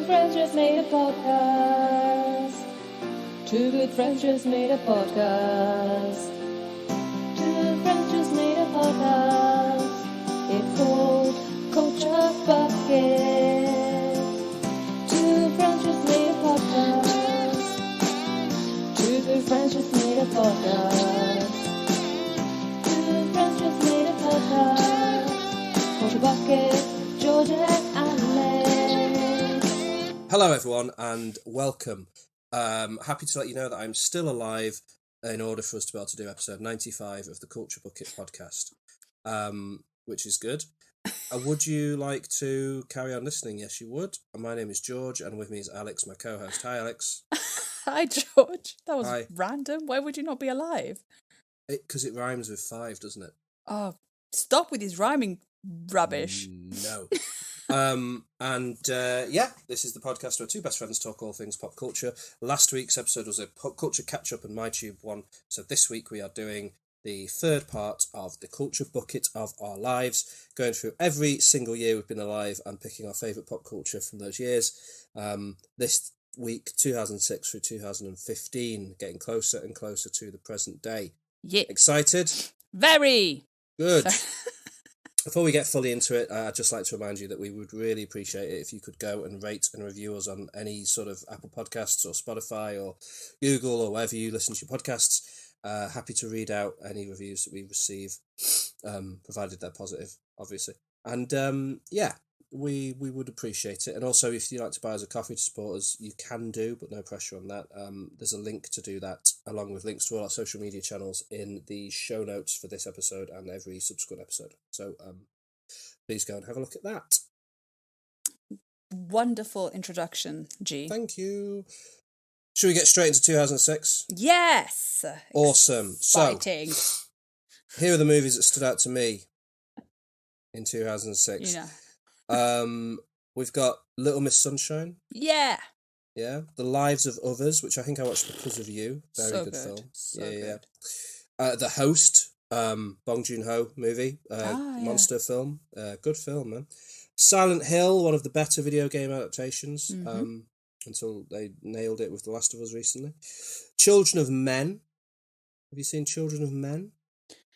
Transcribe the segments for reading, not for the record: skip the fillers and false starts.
friends just made a podcast. Two good friends just made a podcast. Two good friends just made a podcast. It's called Culture Bucket. Two good friends just made a podcast. Two good friends just made a podcast. Two good friends just made a podcast. Culture Bucket, Georgia and Alex. Hello everyone and welcome. Happy to let you know that I'm still alive in order for us to be able to do episode 95 of the Culture Bucket podcast, which is good. Would you like to carry on listening? Yes, you would. My name is George and with me is Alex, my co-host. Hi, Alex. Hi, George. That was Hi. random. Why would you not be alive? Because it rhymes with 5, doesn't it? Oh, stop with this rhyming rubbish. No. This is the podcast where two best friends talk all things pop culture. Last week's episode was a pop culture catch-up and MyTube one, so this week we are doing the third part of the Culture Bucket of our lives, going through every single year we've been alive and picking our favourite pop culture from those years. This week, 2006 through 2015, getting closer and closer to the present day. Yeah. Excited? Very. Good. Before we get fully into it, I'd just like to remind you that we would really appreciate it if you could go and rate and review us on any sort of Apple Podcasts or Spotify or Google or wherever you listen to your podcasts. Happy to read out any reviews that we receive, provided they're positive, obviously. And we would appreciate it. And also, if you'd like to buy us a coffee to support us, you can do, but no pressure on that. There's a link to do that, along with links to all our social media channels in the show notes for this episode and every subsequent episode. So please go and have a look at that. Wonderful introduction, G. Thank you. Should we get straight into 2006? Yes. Awesome. Exciting. So, here are the movies that stood out to me in 2006. You know. We've got Little Miss Sunshine. Yeah. Yeah. The Lives of Others, which I think I watched because of you. Very So good good. film. So good. good. The Host, Bong Joon-ho movie, Yeah. monster film. Good film, man. Silent Hill, one of the better video game adaptations, until they nailed it with The Last of Us recently. Children of Men. Have you seen Children of Men?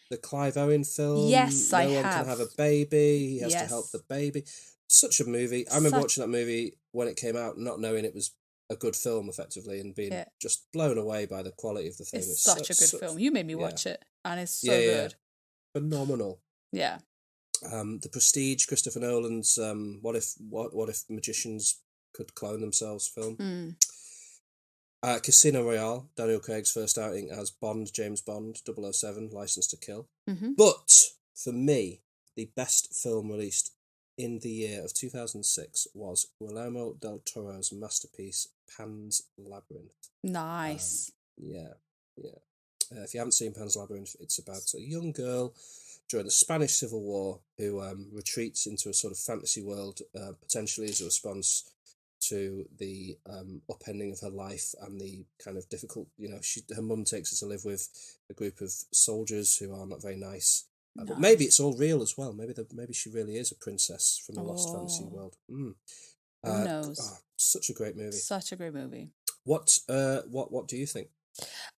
The Clive Owen film. Yes, I No one have. can have a baby. He has to Yes. help the baby. Such a movie. I remember watching that movie when it came out, not knowing it was a good film, effectively, and being just blown away by the quality of the thing. It's such a good film. You made me watch it, and it's so good. Phenomenal. Yeah. The Prestige, Christopher Nolan's What if magicians could clone themselves film. Casino Royale, Daniel Craig's first outing as James Bond, 007, License to Kill. But for me, the best film released in the year of 2006 was Guillermo del Toro's masterpiece, Pan's Labyrinth. Nice. If you haven't seen Pan's Labyrinth, it's about a young girl during the Spanish Civil War who retreats into a sort of fantasy world, potentially as a response to the upending of her life and the kind of difficult, her mum takes her to live with a group of soldiers who are not very nice. But maybe it's all real as well. Maybe she really is a princess from the lost fantasy world. Who knows? Such a great movie. Such a great movie. What do you think?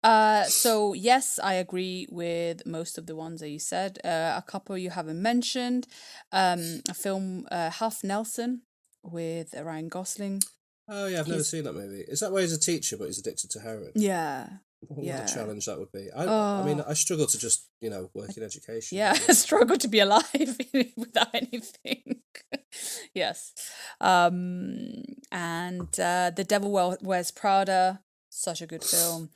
So yes, I agree with most of the ones that you said. A couple you haven't mentioned. A film, Half Nelson, with Ryan Gosling. Oh yeah, I've never seen that movie. Is that where he's a teacher but he's addicted to heroin? Yeah. What a challenge that would be. I mean, I struggle to just, work in education. Yeah, I struggle to be alive without anything. Yes. And The Devil Wears Prada, such a good film,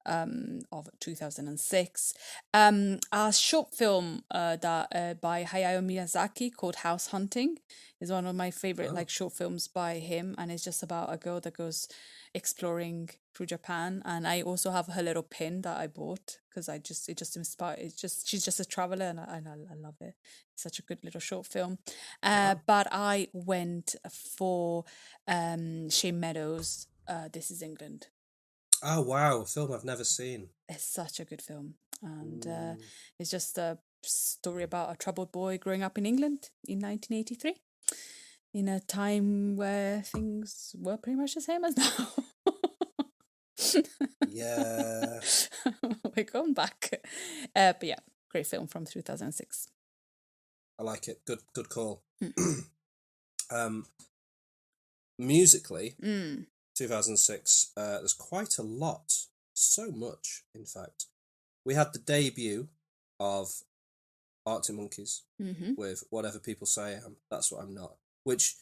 of 2006. A short film that by Hayao Miyazaki called House Hunting is one of my favorite short films by him, and it's just about a girl that goes exploring through Japan. And I also have her little pin that I bought because it just inspired. She's just a traveler, and I love it. It's such a good little short film. But I went for Shane Meadows' This Is England. Oh wow, a film I've never seen. It's such a good film, and it's just a story about a troubled boy growing up in England in 1983. in a time where things were pretty much the same as now. Yeah. We're going back. But yeah, great film from 2006. I like it. Good call. Mm. Musically, Mm. 2006, there's quite a lot. So much, in fact. We had the debut of Arctic Monkeys Mm-hmm. with Whatever People Say I Am, That's What I'm Not, which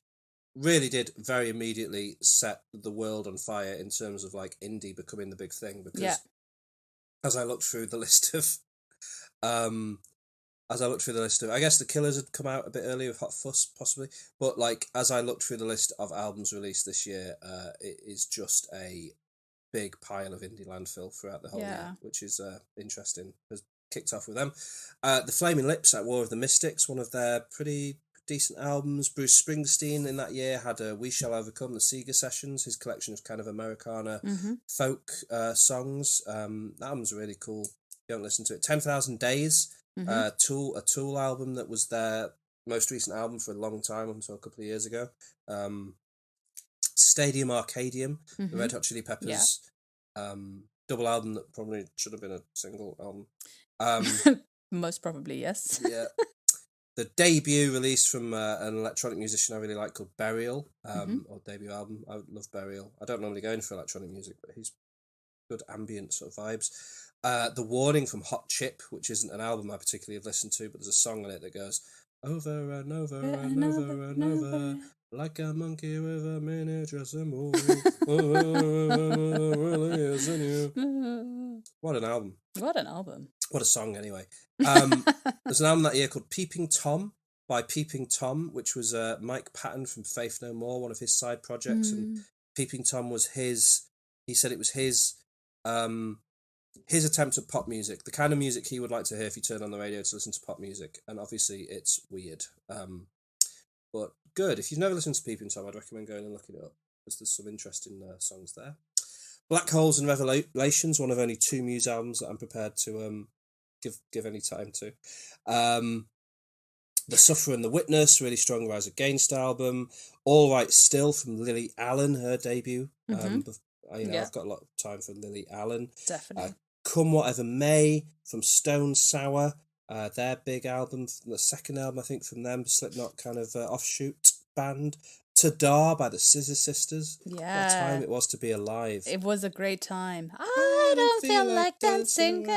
really did very immediately set the world on fire in terms of like indie becoming the big thing, because as I looked through the list of I guess the Killers had come out a bit earlier with Hot Fuss possibly, but like as I looked through the list of albums released this year, it is just a big pile of indie landfill throughout the whole year, which is interesting. Has kicked off with them. The Flaming Lips at War of the Mystics, one of their pretty decent albums. Bruce Springsteen in that year had We Shall Overcome, the Sega Sessions, his collection of kind of Americana folk songs. That album's really cool. You don't listen to it. 10,000 Days, a Tool album that was their most recent album for a long time until a couple of years ago. Stadium Arcadium, the Red Hot Chili Peppers double album that probably should have been a single album. Most probably, yes. Yeah. The debut release from an electronic musician I really like called Burial, or debut album. I love Burial. I don't normally go in for electronic music, but he's good ambient sort of vibes. The Warning from Hot Chip, which isn't an album I particularly have listened to, but there's a song on it that goes over and over and over and over, like a monkey with a miniature symbol. Really isn't you? What an album. What an album. What a song, anyway. There's an album that year called Peeping Tom by Peeping Tom, which was Mike Patton from Faith No More, one of his side projects. And Peeping Tom was he said it was his attempt at pop music, the kind of music he would like to hear if you turn on the radio to listen to pop music. And obviously it's weird. But good. If you've never listened to Peeping Tom, I'd recommend going and looking it up, because there's some interesting songs there. Black Holes and Revelations, one of only 2 Muse albums that I'm prepared to give any time to. The Sufferer and the Witness, really strong Rise Against album. All Right Still from Lily Allen, her debut. I've got a lot of time for Lily Allen. Definitely. Come Whatever May from Stone Sour, their big album, the second album I think from them, Slipknot kind of offshoot band. Tadar by the Scissor Sisters. Yeah. What a time it was to be alive. It was a great time. I don't feel like dancing.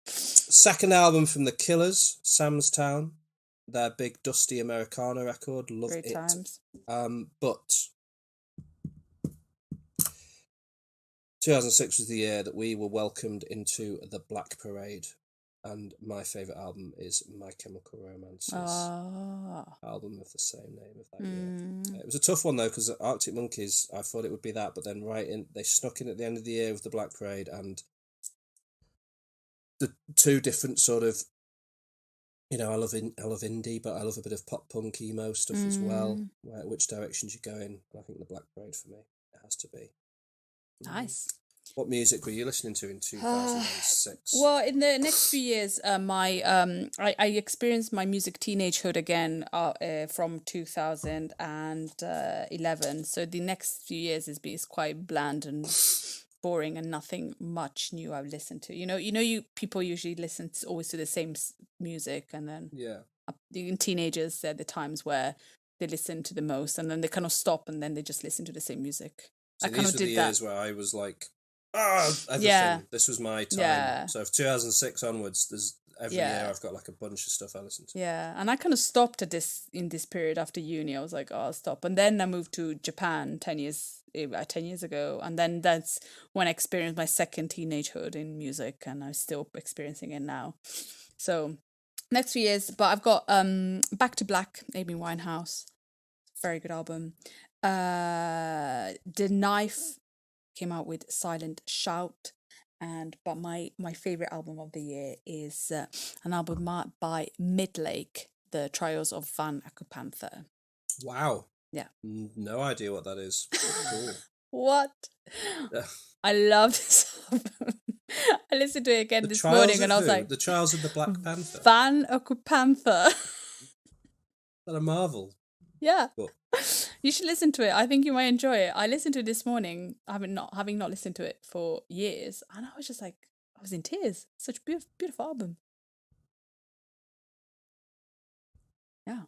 Second album from the Killers, Sam's Town, their big dusty Americana record. Love great it. Times. But 2006 was the year that we were welcomed into the Black Parade. And my favourite album is My Chemical Romance's album of the same name of that year. It was a tough one though, because Arctic Monkeys, I thought it would be that, but then they snuck in at the end of the year with the Black Parade, and the 2 different sort of, I love indie, but I love a bit of pop punk emo stuff as well. Which directions you go in? I think the Black Parade for me, it has to be. Nice. What music were you listening to in 2006? Well, in the next few years, I experienced my music teenagehood again from 2011. So the next few years is quite bland and boring, and nothing much new I've listened to. You people usually listen always to the same music, and then in teenagers, they're the times where they listen to the most, and then they kind of stop, and then they just listen to the same music. So I kind of did that. These were the years where I was like, everything. Yeah. This was my time. Yeah. So from 2006 onwards, there's every year I've got like a bunch of stuff I listen to. Yeah, and I kind of stopped in this period after uni. I was like, I'll stop. And then I moved to Japan 10 years ago. And then that's when I experienced my second teenagehood in music, and I'm still experiencing it now. So next few years, but I've got Back to Black, Amy Winehouse. Very good album. The Knife came out with Silent Shout, but my favorite album of the year is an album by Midlake, The Trials of Van Akupantha. Wow. Yeah. No idea what that is. Cool. What? I love this album. I listened to it again this morning, and I was like, The Trials of the Black Panther. Van Akupantha. that a Marvel Yeah. book? You should listen to it. I think you might enjoy it. I listened to it this morning, having not listened to it for years, and I was just like, I was in tears. Such a beautiful album. Yeah.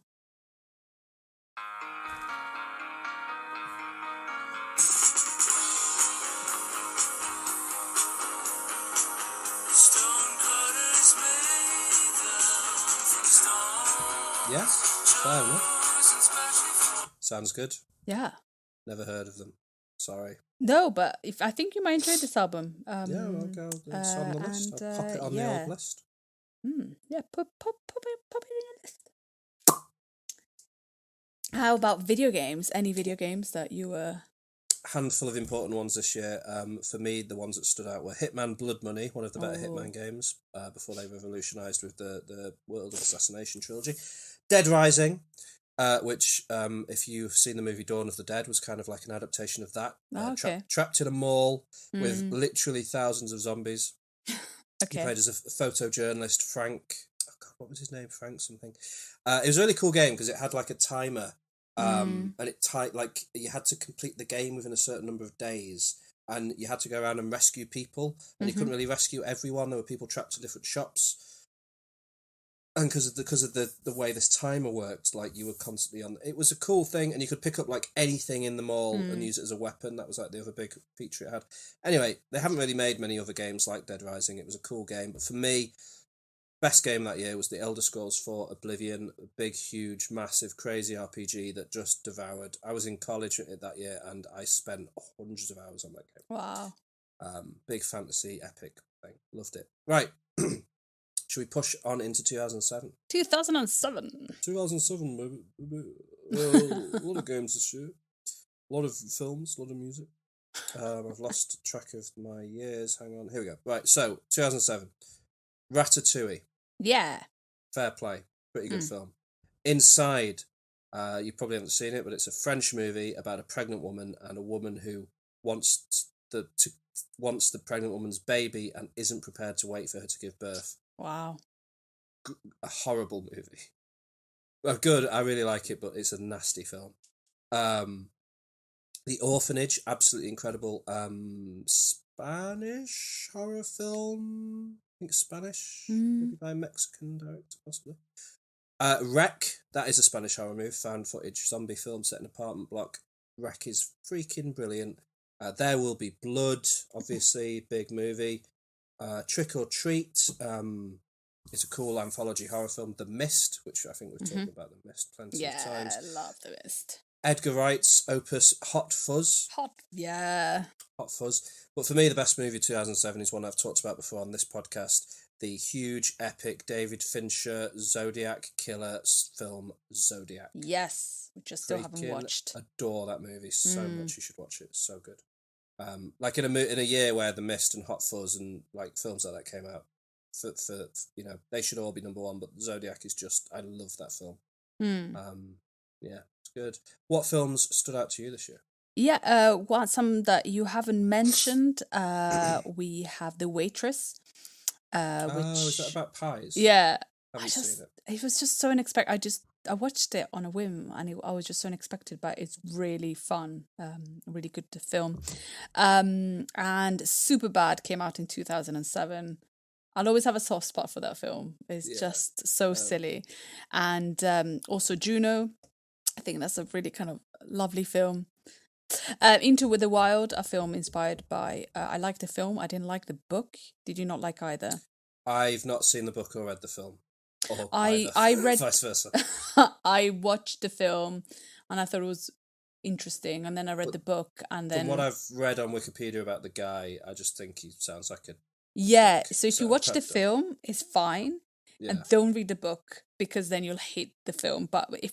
Yes, fair enough. Sounds good. Yeah. Never heard of them. Sorry. No, but I think you might enjoy this album. Yeah, I'll go. It's on the list. I'll pop it on the old list. Yeah, pop it in your list. How about video games? Any video games that you were... Handful of important ones this year. For me, the ones that stood out were Hitman Blood Money, one of the better Hitman games, before they revolutionised with the World of Assassination trilogy. Dead Rising, which, if you've seen the movie Dawn of the Dead, was kind of like an adaptation of that. Okay. Trapped in a mall with literally thousands of zombies. Okay. He played as a photojournalist, Frank. Oh God, what was his name? Frank something. It was a really cool game because it had like a timer, and it like you had to complete the game within a certain number of days, and you had to go around and rescue people, and you couldn't really rescue everyone. There were people trapped in different shops. And because of the way this timer worked, like you were constantly on. It was a cool thing, and you could pick up like anything in the mall and use it as a weapon. That was like the other big feature it had. Anyway, they haven't really made many other games like Dead Rising. It was a cool game, but for me, best game that year was the Elder Scrolls 4 Oblivion. A big, huge, massive, crazy RPG that just devoured. I was in college that year, and I spent hundreds of hours on that game. Wow. Big fantasy epic thing. Loved it. Right. Should we push on into 2007? 2007. 2007, maybe. A lot of games this year. A lot of films, a lot of music. I've lost track of my years. Hang on. Here we go. Right, so 2007. Ratatouille. Yeah. Fair play. Pretty good film. Inside. You probably haven't seen it, but it's a French movie about a pregnant woman and a woman who wants the pregnant woman's baby and isn't prepared to wait for her to give birth. Wow. A horrible movie. Well, good. I really like it, but it's a nasty film. The Orphanage, absolutely incredible. Spanish horror film. I think Spanish, maybe by a Mexican director, possibly. Wreck, that is a Spanish horror movie, found footage zombie film set in an apartment block. Wreck is freaking brilliant. There Will Be Blood, obviously, big movie. Trick or Treat, it's a cool anthology horror film. The Mist, which I think we've talked about The Mist plenty of times. Yeah, I love The Mist. Edgar Wright's opus Hot Fuzz. Hot Fuzz. But for me, the best movie of 2007 is one I've talked about before on this podcast. The huge, epic David Fincher Zodiac killer film Zodiac. Yes, which I still haven't watched. Adore that movie so much. You should watch it. It's so good. Like in a year where The Mist and Hot Fuzz and like films like that came out, for they should all be number one. But Zodiac is just, I love that film. Yeah, it's good. What films stood out to you this year? Yeah, some that you haven't mentioned. We have The Waitress. Which is that about pies? Yeah, Haven't seen it. It was just so unexpected. I watched it on a whim, and I was just so unexpected, but it's really fun. Really good to film. And Superbad came out in 2007. I'll always have a soft spot for that film. It's just so silly. And also Juno. I think that's a really kind of lovely film. Into the Wild, a film inspired by... I liked the film. I didn't like the book. Did you not like either? I've not seen the book or read the film. Or I read... Vice versa. I watched the film and I thought it was interesting. And then I read the book and then... From what I've read on Wikipedia about the guy, I just think he sounds like a... Yeah, so if you watch the film, it's fine. Yeah. And don't read the book because then you'll hate the film. But if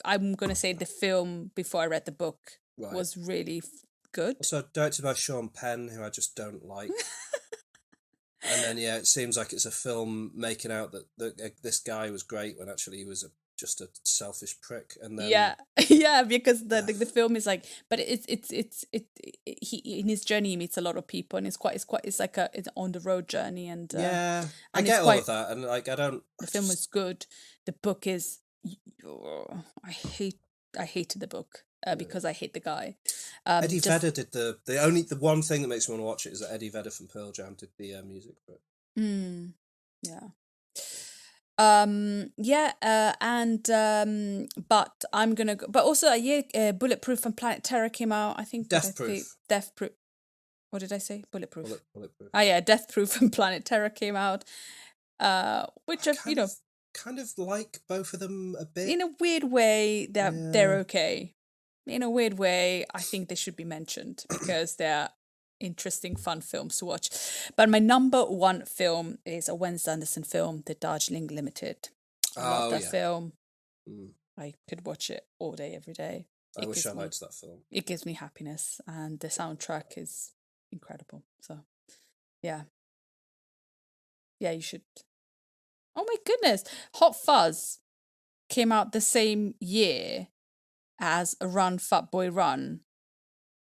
I'm going to say the film before I read the book... Right. Was really good. Also directed by Sean Penn, who I just don't like. And then, it seems like it's a film making out that this guy was great when actually he was just a selfish prick. And then because the film is like, but he in his journey he meets a lot of people, and it's like it's on the road journey, and I get all of that, and like I don't. The film is good. The book is I hated the book because I hate the guy. Eddie Vedder did the one thing that makes me want to watch it is that Eddie Vedder from Pearl Jam did the music for it. Yeah. But I'm gonna go. But also, Bulletproof and Planet Terror came out. I think Death Proof. What did I say? Bulletproof. Bulletproof. Oh yeah, Death Proof and Planet Terror came out. Which are kind of like both of them a bit. In a weird way, they're okay. In a weird way, I think they should be mentioned because they're interesting, fun films to watch. But my number one film is a Wes Anderson film, The Darjeeling Limited. I love that film. I could watch it all day, every day. I wish I liked that film. It gives me happiness, and the soundtrack is incredible. So, yeah, you should. Oh my goodness, Hot Fuzz came out the same year as Run Fat Boy Run.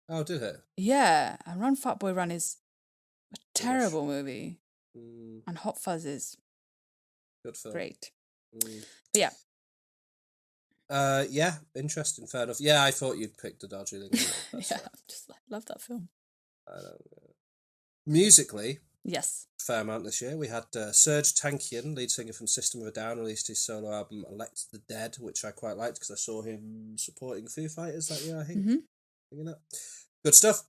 Oh, did it? Yeah, and Run Fat Boy Run is a terrible movie, and Hot Fuzz is good film. Great. But yeah. Yeah, interesting. Fair enough. Yeah, I thought you'd pick The Darjeeling. Yeah, I love that film. I don't know. Musically, yes, fair amount this year. We had Serge Tankian, lead singer from System of a Down, released his solo album Elect the Dead, which I quite liked because I saw him supporting Foo Fighters that year, I think. Good stuff.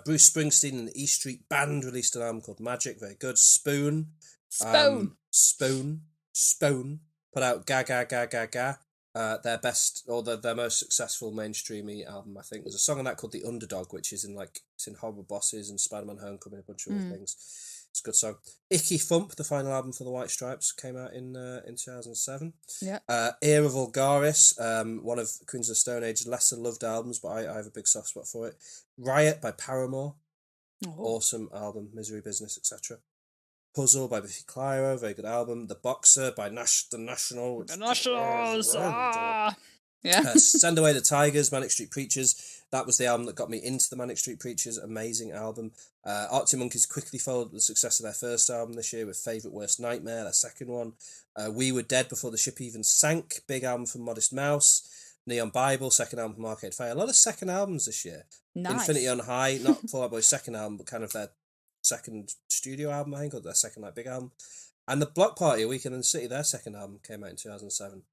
Bruce Springsteen and the E Street Band released an album called Magic, very good. Spoon. Put out Ga Ga Ga Ga Ga. Their best or their most successful mainstreamy album, I think. There's a song on that called The Underdog, which is it's in Horrible Bosses and Spider-Man Homecoming, a bunch of other things. It's a good song. Icky Thump, the final album for the White Stripes, came out in 2007. Yeah. Era Vulgaris, one of Queens of the Stone Age's lesser loved albums, but I have a big soft spot for it. Riot by Paramore, awesome album. Misery Business, etc. Puzzle by Biffy Clyro, very good album. The Boxer by The National. The Nationals! Send Away the Tigers, Manic Street Preachers. That was the album that got me into the Manic Street Preachers. Amazing album. Arctic Monkeys quickly followed the success of their first album this year with Favourite Worst Nightmare, their second one. We Were Dead Before the Ship Even Sank, big album from Modest Mouse. Neon Bible, second album from Arcade Fire. A lot of second albums this year. Nice. Infinity on High, not Fall Out Boy's second album, but kind of their second studio album, I think, or their second big album. And the Block Party, A Weekend in the City, their second album came out in 2007.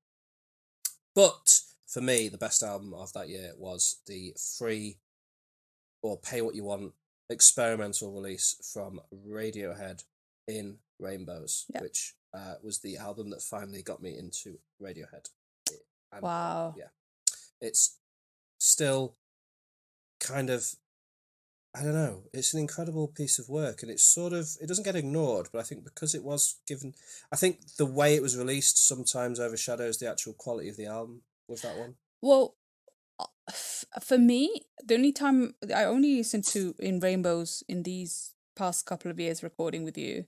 But for me, the best album of that year was the free or pay what you want experimental release from Radiohead, In Rainbows, which was the album that finally got me into Radiohead. And, wow. Yeah. It's still kind of, I don't know, it's an incredible piece of work, and it's it doesn't get ignored, but I think because it was given, I think the way it was released sometimes overshadows the actual quality of the album with that one. Well, for me, the only time I only listened to In Rainbows in these past couple of years recording with you,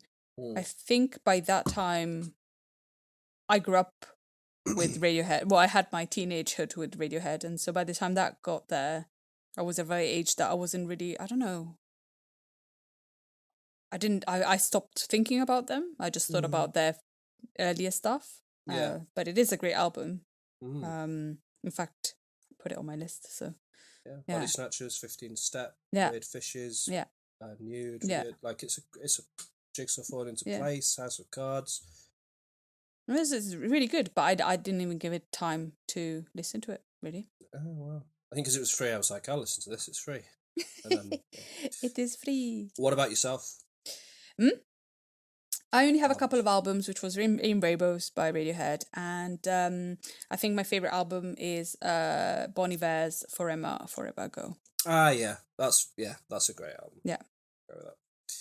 I think by that time I grew up with Radiohead. Well, I had my teenagehood with Radiohead, and so by the time that got there, I was at a very age that I wasn't really, I don't know. I stopped thinking about them. I just thought about their earlier stuff. Yeah. But it is a great album. In fact, I put it on my list. So Body Snatchers, 15 Step, Weird Fishes, Nude. Weird. Like it's a jigsaw falling into place. House of Cards. This is really good, but I didn't even give it time to listen to it. Really. Oh wow. I think because it was free, I was like, I'll listen to this. It's free. And then, it is free. What about yourself? I only have a couple of albums, which was In Rainbows by Radiohead, and I think my favourite album is Bon Iver's Forever Ago. That's a great album. Yeah.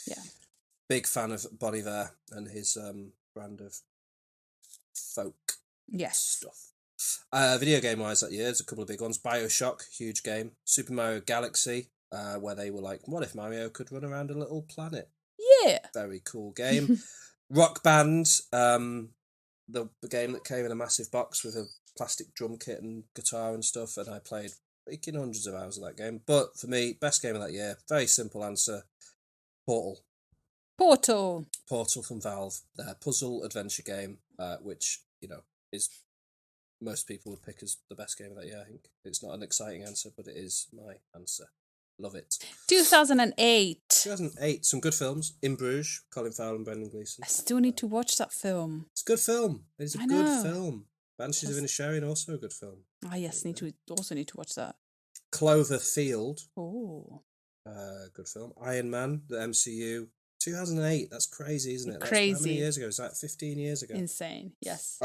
Yeah. Big fan of Bon Iver and his brand of folk stuff. Video game wise that year, there's a couple of big ones. BioShock, huge game. Super Mario Galaxy, where they were like, what if Mario could run around a little planet? Yeah. Very cool game. Rock Band, the game that came in a massive box with a plastic drum kit and guitar and stuff, and I played freaking hundreds of hours of that game. But for me, best game of that year, very simple answer, Portal from Valve, their puzzle adventure game, which, is most people would pick as the best game of that year. I think it's not an exciting answer, but it is my answer. Love it. 2008. 2008, some good films. In Bruges, Colin Farrell and Brendan Gleeson. I still need to watch that film. It's a good film. It's a I good know. film. Banshees of Inisherin, also a good film. Ah, yes, need to watch that. Cloverfield. Oh, Good film. Iron Man, the MCU. 2008. That's crazy, isn't it? Crazy. How many years ago? Is that 15 years ago? insane. Yes.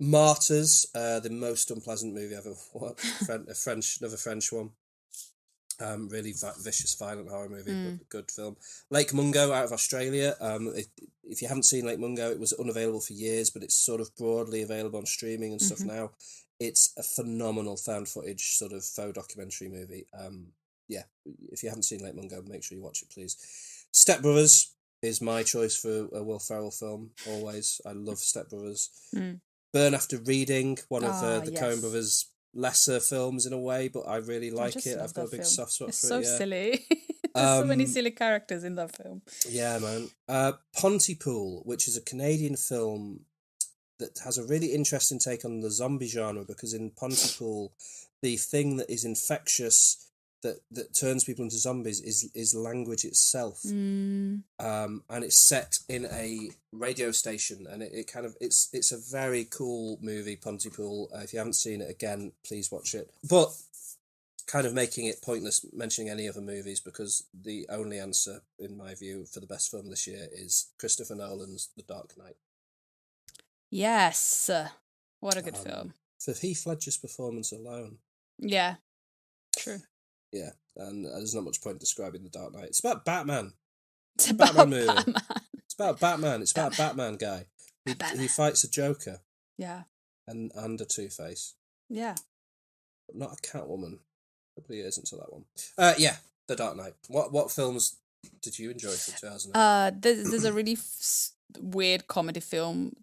Martyrs, the most unpleasant movie I've ever watched. Another French one. Really vicious, violent horror movie, but good film. Lake Mungo out of Australia. If you haven't seen Lake Mungo, it was unavailable for years, but it's sort of broadly available on streaming and stuff now. It's a phenomenal found footage sort of faux documentary movie. Yeah, if you haven't seen Lake Mungo, make sure you watch it, please. Step Brothers is my choice for a Will Ferrell film, always. I love Step Brothers. Burn After Reading, one of the yes. Coen brothers' lesser films in a way, but I really like it. I've got a big soft spot it's for so it. Yeah. silly. There's so many silly characters in that film. Yeah, man. Pontypool, which is a Canadian film that has a really interesting take on the zombie genre, because in Pontypool, the thing that is infectious that turns people into zombies is language itself. And it's set in a radio station, and it's a very cool movie, Pontypool. If you haven't seen it, again, please watch it. But kind of making it pointless mentioning any other movies, because the only answer, in my view, for the best film this year is Christopher Nolan's The Dark Knight. Yes. What a good film. For Heath Ledger's performance alone. Yeah. True. Yeah, and there's not much point describing The Dark Knight. It's about Batman. It's about Batman movie. Batman. It's about Batman. It's about a Batman guy. He fights a Joker. Yeah. And a Two-Face. Yeah. But not a Catwoman. A couple of years until that one. Yeah, The Dark Knight. What films did you enjoy from 2008? There's a really weird comedy film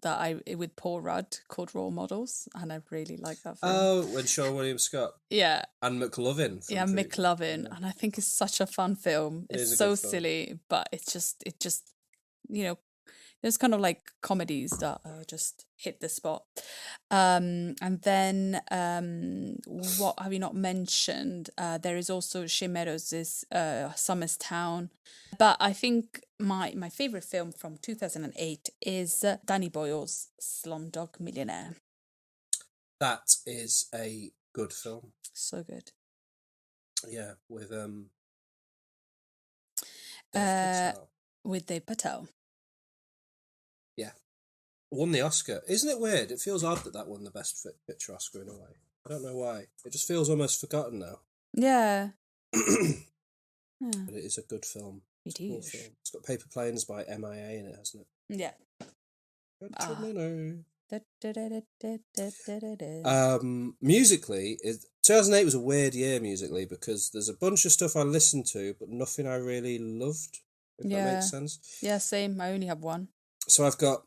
with Paul Rudd called Role Models, and I really like that film. Oh, when Sean William Scott. Yeah. And McLovin. McLovin. Yeah. And I think it's such a fun film. It's so silly, but it just there's kind of like comedies that just hit the spot. And then what have you not mentioned? There is also Shea Meadows' Summer's Town. But I think my favourite film from 2008 is Danny Boyle's Slumdog Millionaire. That is a good film. So good. Yeah, with Dave Patel. Yeah. Won the Oscar. Isn't it weird? It feels odd that won the Best Picture Oscar in a way. I don't know why. It just feels almost forgotten now. Yeah. But it is a good film. It's a cool film. It's got Paper Planes by MIA in it, hasn't it? Yeah. Musically, 2008 was a weird year musically, because there's a bunch of stuff I listened to, but nothing I really loved, if that makes sense. Yeah, same. I only have one. So I've got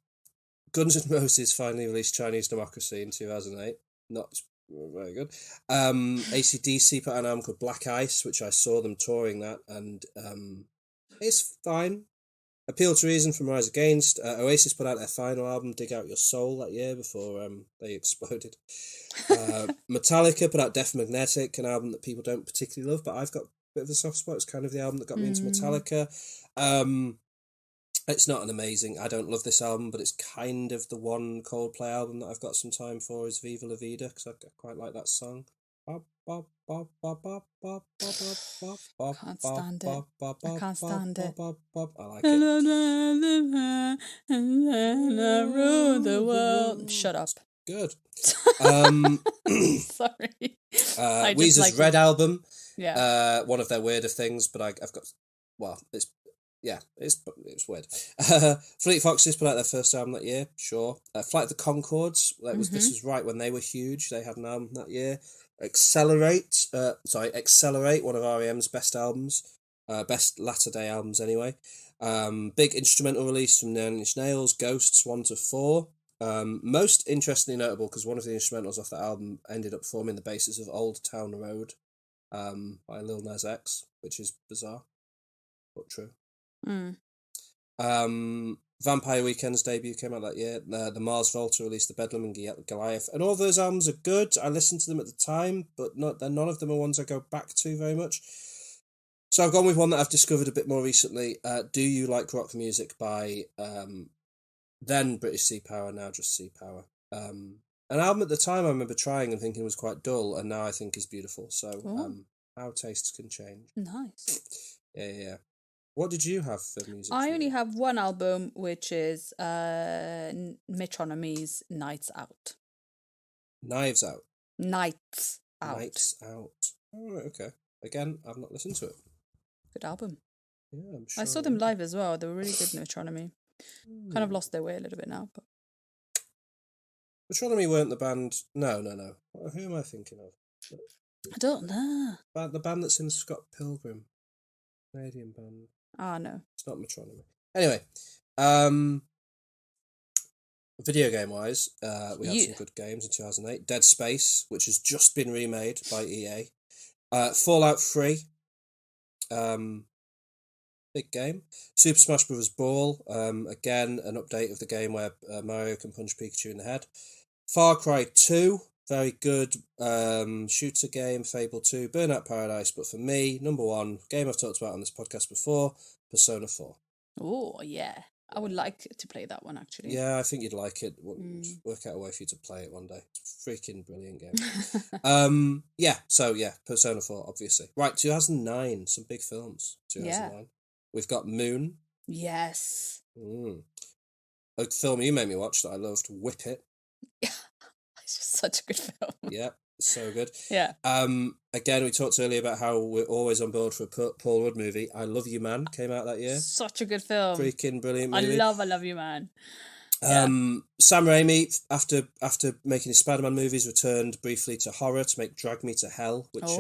Guns N' Roses finally released Chinese Democracy in 2008. Not very good. AC/DC put out an album called Black Ice, which I saw them touring that, and it's fine. Appeal to Reason from Rise Against. Oasis put out their final album, Dig Out Your Soul, that year before they exploded. Metallica put out Death Magnetic, an album that people don't particularly love, but I've got a bit of a soft spot. It's kind of the album that got me into Metallica. It's not an amazing... I don't love this album, but it's kind of the one Coldplay album that I've got some time for is Viva La Vida, because I quite like that song. Can't stand it. I can't stand it. I like it. Rule the world. Shut up. Good. Sorry. Weezer's Red album. Yeah. One of their weirder things, but I've got... Well, it's weird. Fleet Foxes put out their first album that year, sure. Flight of the Conchords, this was right when they were huge. They had an album that year. Accelerate, one of R.E.M's best albums, best latter day albums anyway. Big instrumental release from Nine Inch Nails, Ghosts 1 to 4. Most interestingly notable because one of the instrumentals off that album ended up forming the basis of Old Town Road by Lil Nas X, which is bizarre, but true. Vampire Weekend's debut came out that year. The Mars Volta released The Bedlam and Goliath. And all those albums are good. I listened to them at the time, but none of them are ones I go back to very much. So I've gone with one that I've discovered a bit more recently. Do You Like Rock Music by then British Sea Power, now just Sea Power. An album at the time I remember trying and thinking was quite dull, and now I think is beautiful. So how tastes can change. Nice. Yeah. What did you have for music? I only have one album, which is Metronomy's Nights Out. Knives Out. Nights Out. Nights Out. Oh, right, okay. Again, I've not listened to it. Good album. Yeah, I'm sure. I saw them live as well. They were really good in Metronomy. Kind of lost their way a little bit now, but Metronomy weren't the band. No. Who am I thinking of? I don't know. The band that's in Scott Pilgrim, Canadian band. Ah, no. It's not Metronomy. Anyway, video game wise, we had some good games in 2008. Dead Space, which has just been remade by EA. Fallout 3. Big game. Super Smash Bros. Brawl. Again, an update of the game where Mario can punch Pikachu in the head. Far Cry 2. Very good shooter game. Fable 2. Burnout Paradise. But for me, number one, game I've talked about on this podcast before, Persona 4. Oh, yeah. I would like to play that one, actually. Yeah, I think you'd like it. Work out a way for you to play it one day. It's a freaking brilliant game. Persona 4, obviously. Right, 2009, some big films. 2009. Yeah. We've got Moon. Yes. A film you made me watch that I loved, Whip It. It's just such a good film. Yeah, so good. Yeah. Again, we talked earlier about how we're always on board for a Paul Rudd movie. I Love You Man came out that year. Such a good film. Freaking brilliant movie. I Love You Man. Sam Raimi, after making his Spider-Man movies, returned briefly to horror to make Drag Me to Hell, which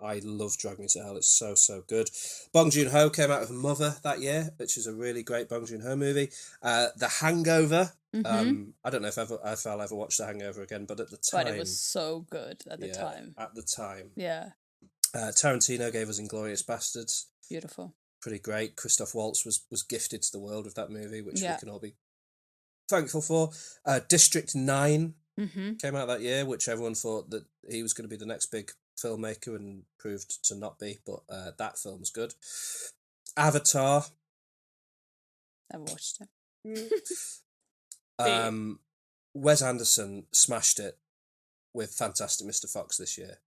I love Drag Me to Hell. It's so good. Bong Joon-ho came out of Mother that year, which is a really great Bong Joon-ho movie. The Hangover. I don't know if I'll ever watch The Hangover again, but at the time... But it was so good at the time. At the time. Yeah. Tarantino gave us Inglourious Bastards. Beautiful. Pretty great. Christoph Waltz was gifted to the world with that movie, which we can all be thankful for. District 9 came out that year, which everyone thought that he was going to be the next big filmmaker and proved to not be, but that film's good. Avatar. Never watched it. Wes Anderson smashed it with Fantastic Mr. Fox this year.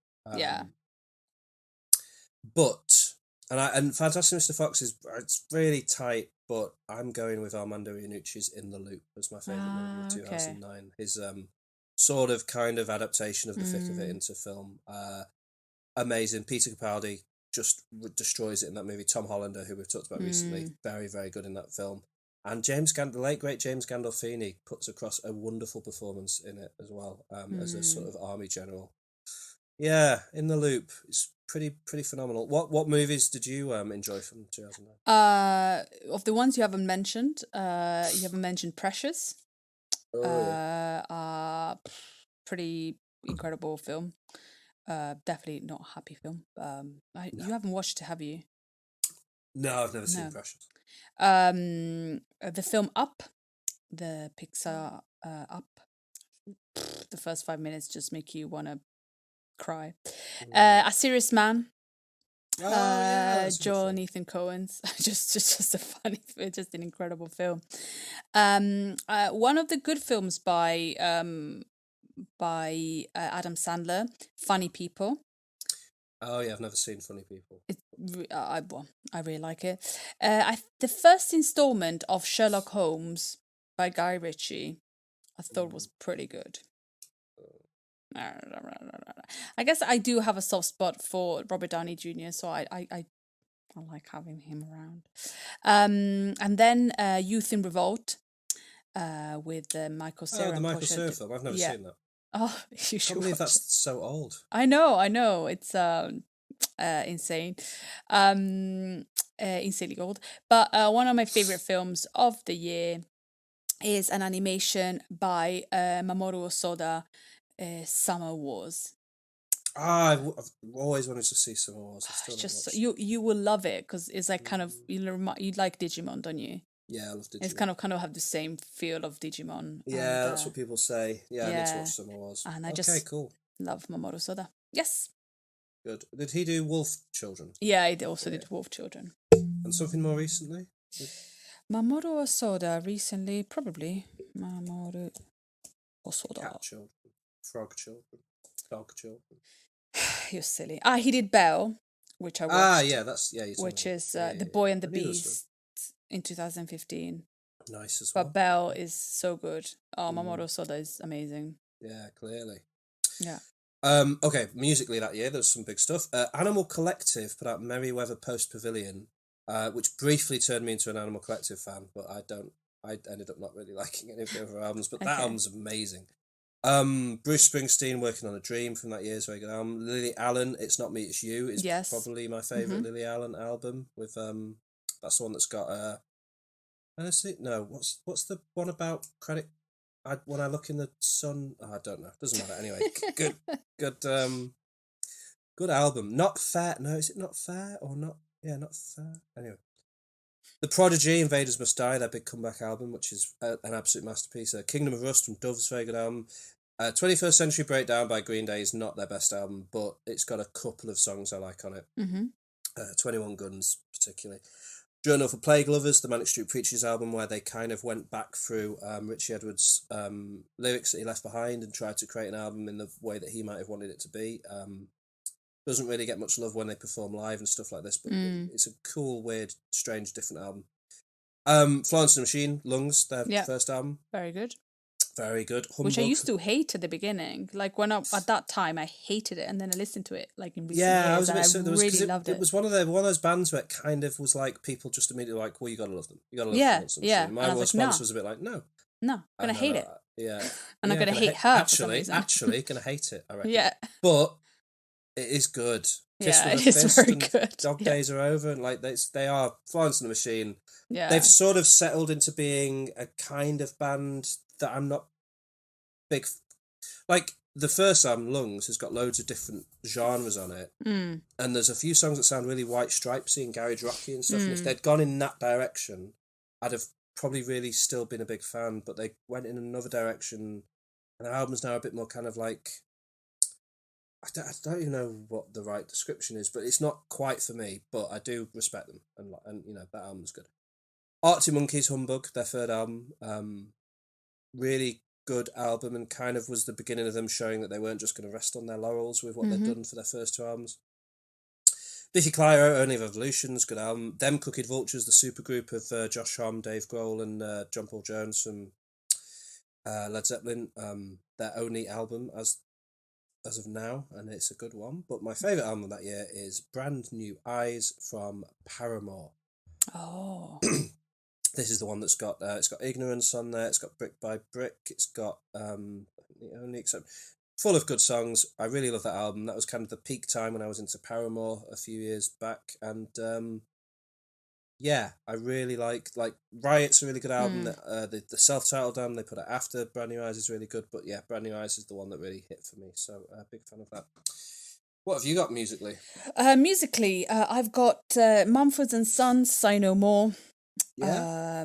But and Fantastic Mr. Fox it's really tight, but I'm going with Armando Iannucci's In the Loop as my favourite movie of 2009. His sort of kind of adaptation of the thick of it into film. Amazing. Peter Capaldi just destroys it in that movie. Tom Hollander, who we've talked about recently, very, very good in that film. And the late great James Gandolfini puts across a wonderful performance in it as well, as a sort of army general. Yeah, In the Loop. It's pretty phenomenal. What movies did you enjoy from 2009? Of the ones you haven't mentioned, Precious. Pretty incredible film. Definitely not a happy film. You haven't watched it, have you? No, I've never seen Precious. The film Up, the Pixar Up. The first 5 minutes just make you want to cry. A Serious Man. Joel Ethan Coen's just a funny, just an incredible film. One of the good films by Adam Sandler, Funny People. Oh yeah, I've never seen Funny People. I really like it. The first installment of Sherlock Holmes by Guy Ritchie, I thought was pretty good. I guess I do have a soft spot for Robert Downey Jr., so I like having him around. And then Youth in Revolt with Michael Cera. Oh, the Michael Cera film. I've never seen that. Oh, you should. I can't believe that's so old. I know. It's insane, insanely old. But one of my favorite films of the year is an animation by Mamoru Osoda, Summer Wars. I've always wanted to see Summer Wars. You will love it because it's like kind of you like Digimon, don't you? Yeah, I love Digimon. It's kind of have the same feel of Digimon. Yeah, and, that's what people say. Yeah, I need to watch Summer Wars. And I okay, just cool. love Mamoru Soda. Yes. Good. Did he do Wolf Children? Yeah, I also did Wolf Children. And something more recently? Mamoru Soda recently, probably. Mamoru Soda. Cat Children. Frog Children. Dog Children. You're silly. He did Belle, which I watched. Yeah, that's which is The Boy and the Beast in 2015. Nice as well. But Belle is so good. Mamoru Soda is amazing. Yeah, clearly. Yeah. Okay, musically that year, there's some big stuff. Animal Collective put out Merryweather Post Pavilion, which briefly turned me into an Animal Collective fan, but I ended up not really liking any of the other albums, but that album's amazing. Bruce Springsteen, Working on a Dream from that year is very good album. Lily Allen, It's Not Me, It's You is probably my favourite Lily Allen album. With that's the one that's got honestly, no, what's the one about credit? When I look in the sun, I don't know. Doesn't matter. Anyway, good album. Not Fair. No, is it Not Fair or not? Yeah, Not Fair. Anyway, The Prodigy, Invaders Must Die, their big comeback album, which is an absolute masterpiece. Kingdom of Rust from Dove's very good album. 21st Century Breakdown by Green Day is not their best album, but it's got a couple of songs I like on it. 21 Guns, particularly. Journal for Plague Lovers, the Manic Street Preachers album, where they kind of went back through Richie Edwards' lyrics that he left behind and tried to create an album in the way that he might have wanted it to be. Doesn't really get much love when they perform live and stuff like this, but it's a cool, weird, strange, different album. Florence and the Machine, Lungs, their first album. Very good. Very good. Humbug. Which I used to hate at the beginning. Like at that time, I hated it, and then I listened to it like in recent years, and I really loved it. It was one of those bands where it kind of was like people just immediately like, well, you gotta love them. You gotta love Florence and the Machine. My response was a bit like, no, I'm gonna hate it. Yeah, and I'm gonna hate her. Actually, gonna hate it. I reckon. Yeah, but it is good. It is very good. Dog Days Are Over, and like they are Florence and the Machine. Yeah, they've sort of settled into being a kind of band that I'm not big. Like the first album, Lungs, has got loads of different genres on it, and there's a few songs that sound really White Stripesy and garage rocky and stuff. And if they'd gone in that direction, I'd have probably really still been a big fan. But they went in another direction, and the album's now a bit more kind of like. I don't even know what the right description is, but it's not quite for me. But I do respect them, and you know that album's good. Arctic Monkeys, Humbug, their third album, really good album, and kind of was the beginning of them showing that they weren't just going to rest on their laurels with what they'd done for their first two albums. Biffy Clyro, Only Revolutions, good album. Them Crooked Vultures, the supergroup of Josh Homme, Dave Grohl, and John Paul Jones from Led Zeppelin. Their only album as of now, and it's a good one. But my favourite album of that year is Brand New Eyes from Paramore. Oh. This is the one that's got it's got Ignorance on there, it's got Brick by Brick, it's got The Only Except, full of good songs. I really love that album. That was kind of the peak time when I was into Paramore a few years back, and yeah, I really like Riot's a really good album. The self-titled album they put it after Brand New Eyes is really good, but yeah, Brand New Eyes is the one that really hit for me, so big fan of that. What have you got musically? Musically, I've got Mumford & Sons, Say No More. Yeah.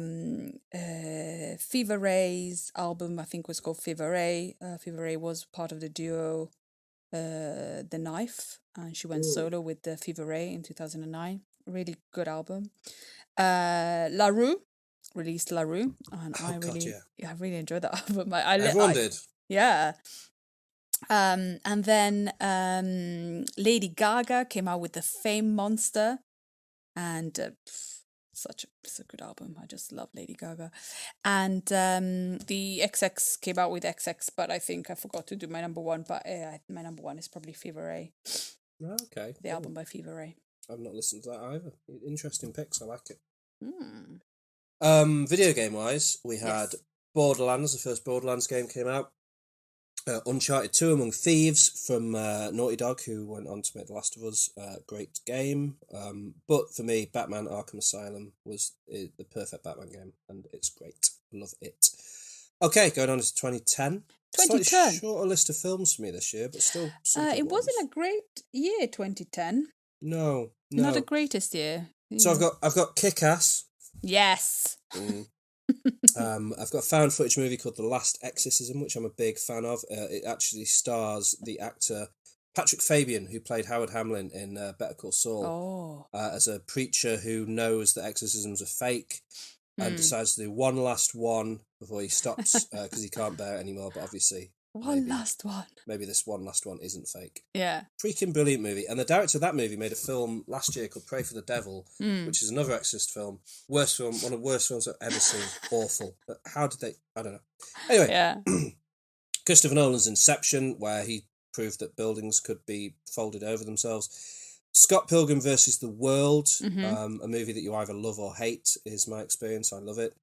Fever Ray's album, I think, was called Fever Ray. Fever Ray was part of the duo The Knife, and she went solo with the Fever Ray in 2009. Really good album. La Rue released La Rue, and I really enjoyed that album. Everyone did. Yeah. And then Lady Gaga came out with the Fame Monster, and it's a good album. I just love Lady Gaga. And the XX came out with XX, but I think I forgot to do my number one. But my number one is probably Fever Ray. Okay. The album by Fever Ray. I've not listened to that either. Interesting picks. I like it. Mm. Video game wise, we had Borderlands. The first Borderlands game came out. Uncharted 2 Among Thieves from Naughty Dog, who went on to make The Last of Us. Great game. But for me, Batman Arkham Asylum was the perfect Batman game, and it's great. Love it. Okay, going on to 2010. 2010. Slightly shorter list of films for me this year, but still. It wasn't a great year, 2010. No. Not the greatest year. So I've got Kick-Ass Yes. I've got a found footage movie called The Last Exorcism, which I'm a big fan of. It actually stars the actor Patrick Fabian, who played Howard Hamlin in Better Call Saul, as a preacher who knows that exorcisms are fake and decides to do one last one before he stops because he can't bear it anymore. But obviously, maybe this one last one isn't fake. Yeah. Freaking brilliant movie. And the director of that movie made a film last year called Pray for the Devil, which is another Exorcist film. Worst film, one of the worst films I've ever seen. Awful. But how did they... I don't know. Anyway, Christopher Nolan's Inception, where he proved that buildings could be folded over themselves. Scott Pilgrim versus the World, a movie that you either love or hate, is my experience. I love it.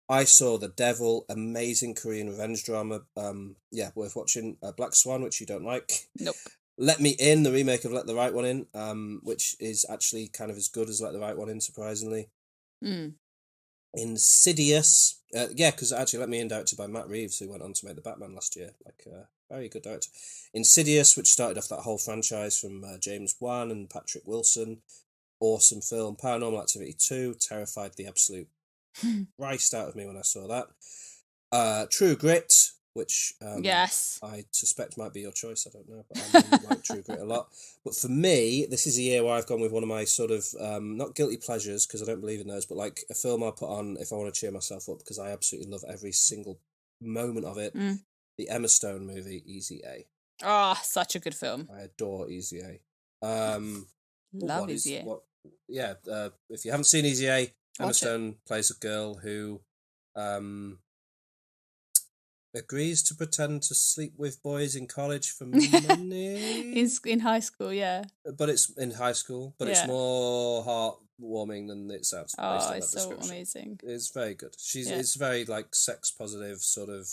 I Saw the Devil, amazing Korean revenge drama. Worth watching. Black Swan, which you don't like. Nope. Let Me In, the remake of Let the Right One In, which is actually kind of as good as Let the Right One In, surprisingly. Insidious, because actually Let Me In, directed by Matt Reeves, who went on to make the Batman last year. Very good director. Insidious, which started off that whole franchise from James Wan and Patrick Wilson. Awesome film. Paranormal Activity 2 terrified the absolute Christ out of me when I saw that. True Grit, which yes, I suspect might be your choice. I don't know, but I really like True Grit a lot. But for me, this is a year where I've gone with one of my sort of not guilty pleasures, because I don't believe in those, but like a film I'll put on if I want to cheer myself up, because I absolutely love every single moment of it. The Emma Stone movie, Easy A. Such a good film. I adore Easy A. Love Easy A. If you haven't seen Easy A, Emma Stone plays a girl who agrees to pretend to sleep with boys in college for money. In high school, yeah. But it's in high school, but it's more heartwarming than it sounds. Oh, it's so amazing. It's very good. It's very like sex positive sort of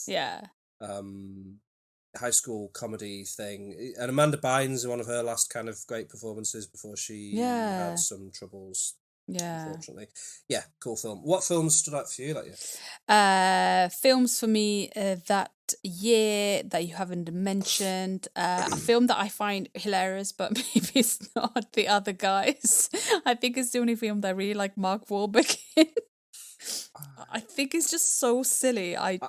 high school comedy thing. And Amanda Bynes, one of her last kind of great performances before she had some troubles. Unfortunately. Yeah, cool film. What films stood out for you that year? Films for me that year that you haven't mentioned. A film that I find hilarious, but maybe it's not the other guys. I think it's the only film that I really like Mark Wahlberg in. I think it's just so silly. I've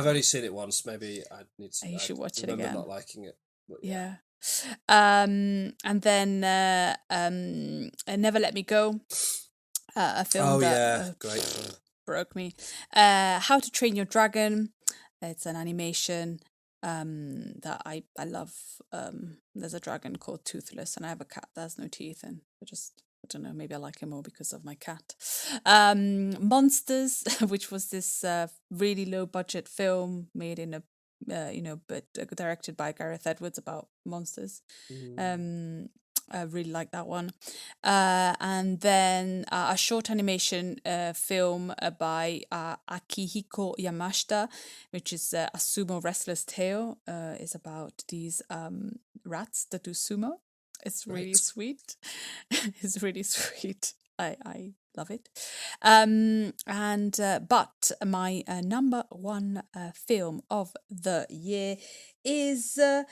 only seen it once. Maybe I need to. You should watch it again. Remember not liking it. But yeah. And then Never Let Me Go, a film great film. Broke me. How to Train Your Dragon. It's an animation that I love. There's a dragon called Toothless, and I have a cat that has no teeth, and I don't know, maybe I like him more because of my cat. Monsters, which was this really low budget film made in but directed by Gareth Edwards about monsters. I really like that one. And then a short animation film by Akihiko Yamashita, which is a sumo wrestler's tale. Is about these rats that do sumo. It's really sweet. It's really sweet. I love it. But my number one film of the year is Studio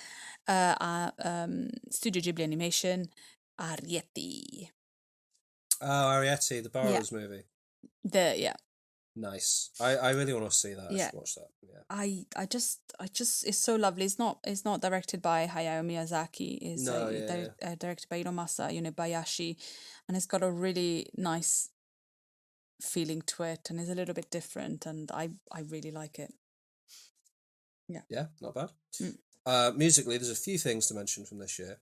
Ghibli animation, Arrietty. Oh, Arrietty, the Burroughs movie. Nice. I really want to see that. I should watch that. Yeah. I just it's so lovely. It's not directed by Hayao Miyazaki. It's directed by Hiromasa Bayashi, and it's got a really nice feeling to it, and is a little bit different, and I really like it. Yeah, not bad. Musically, there's a few things to mention from this year.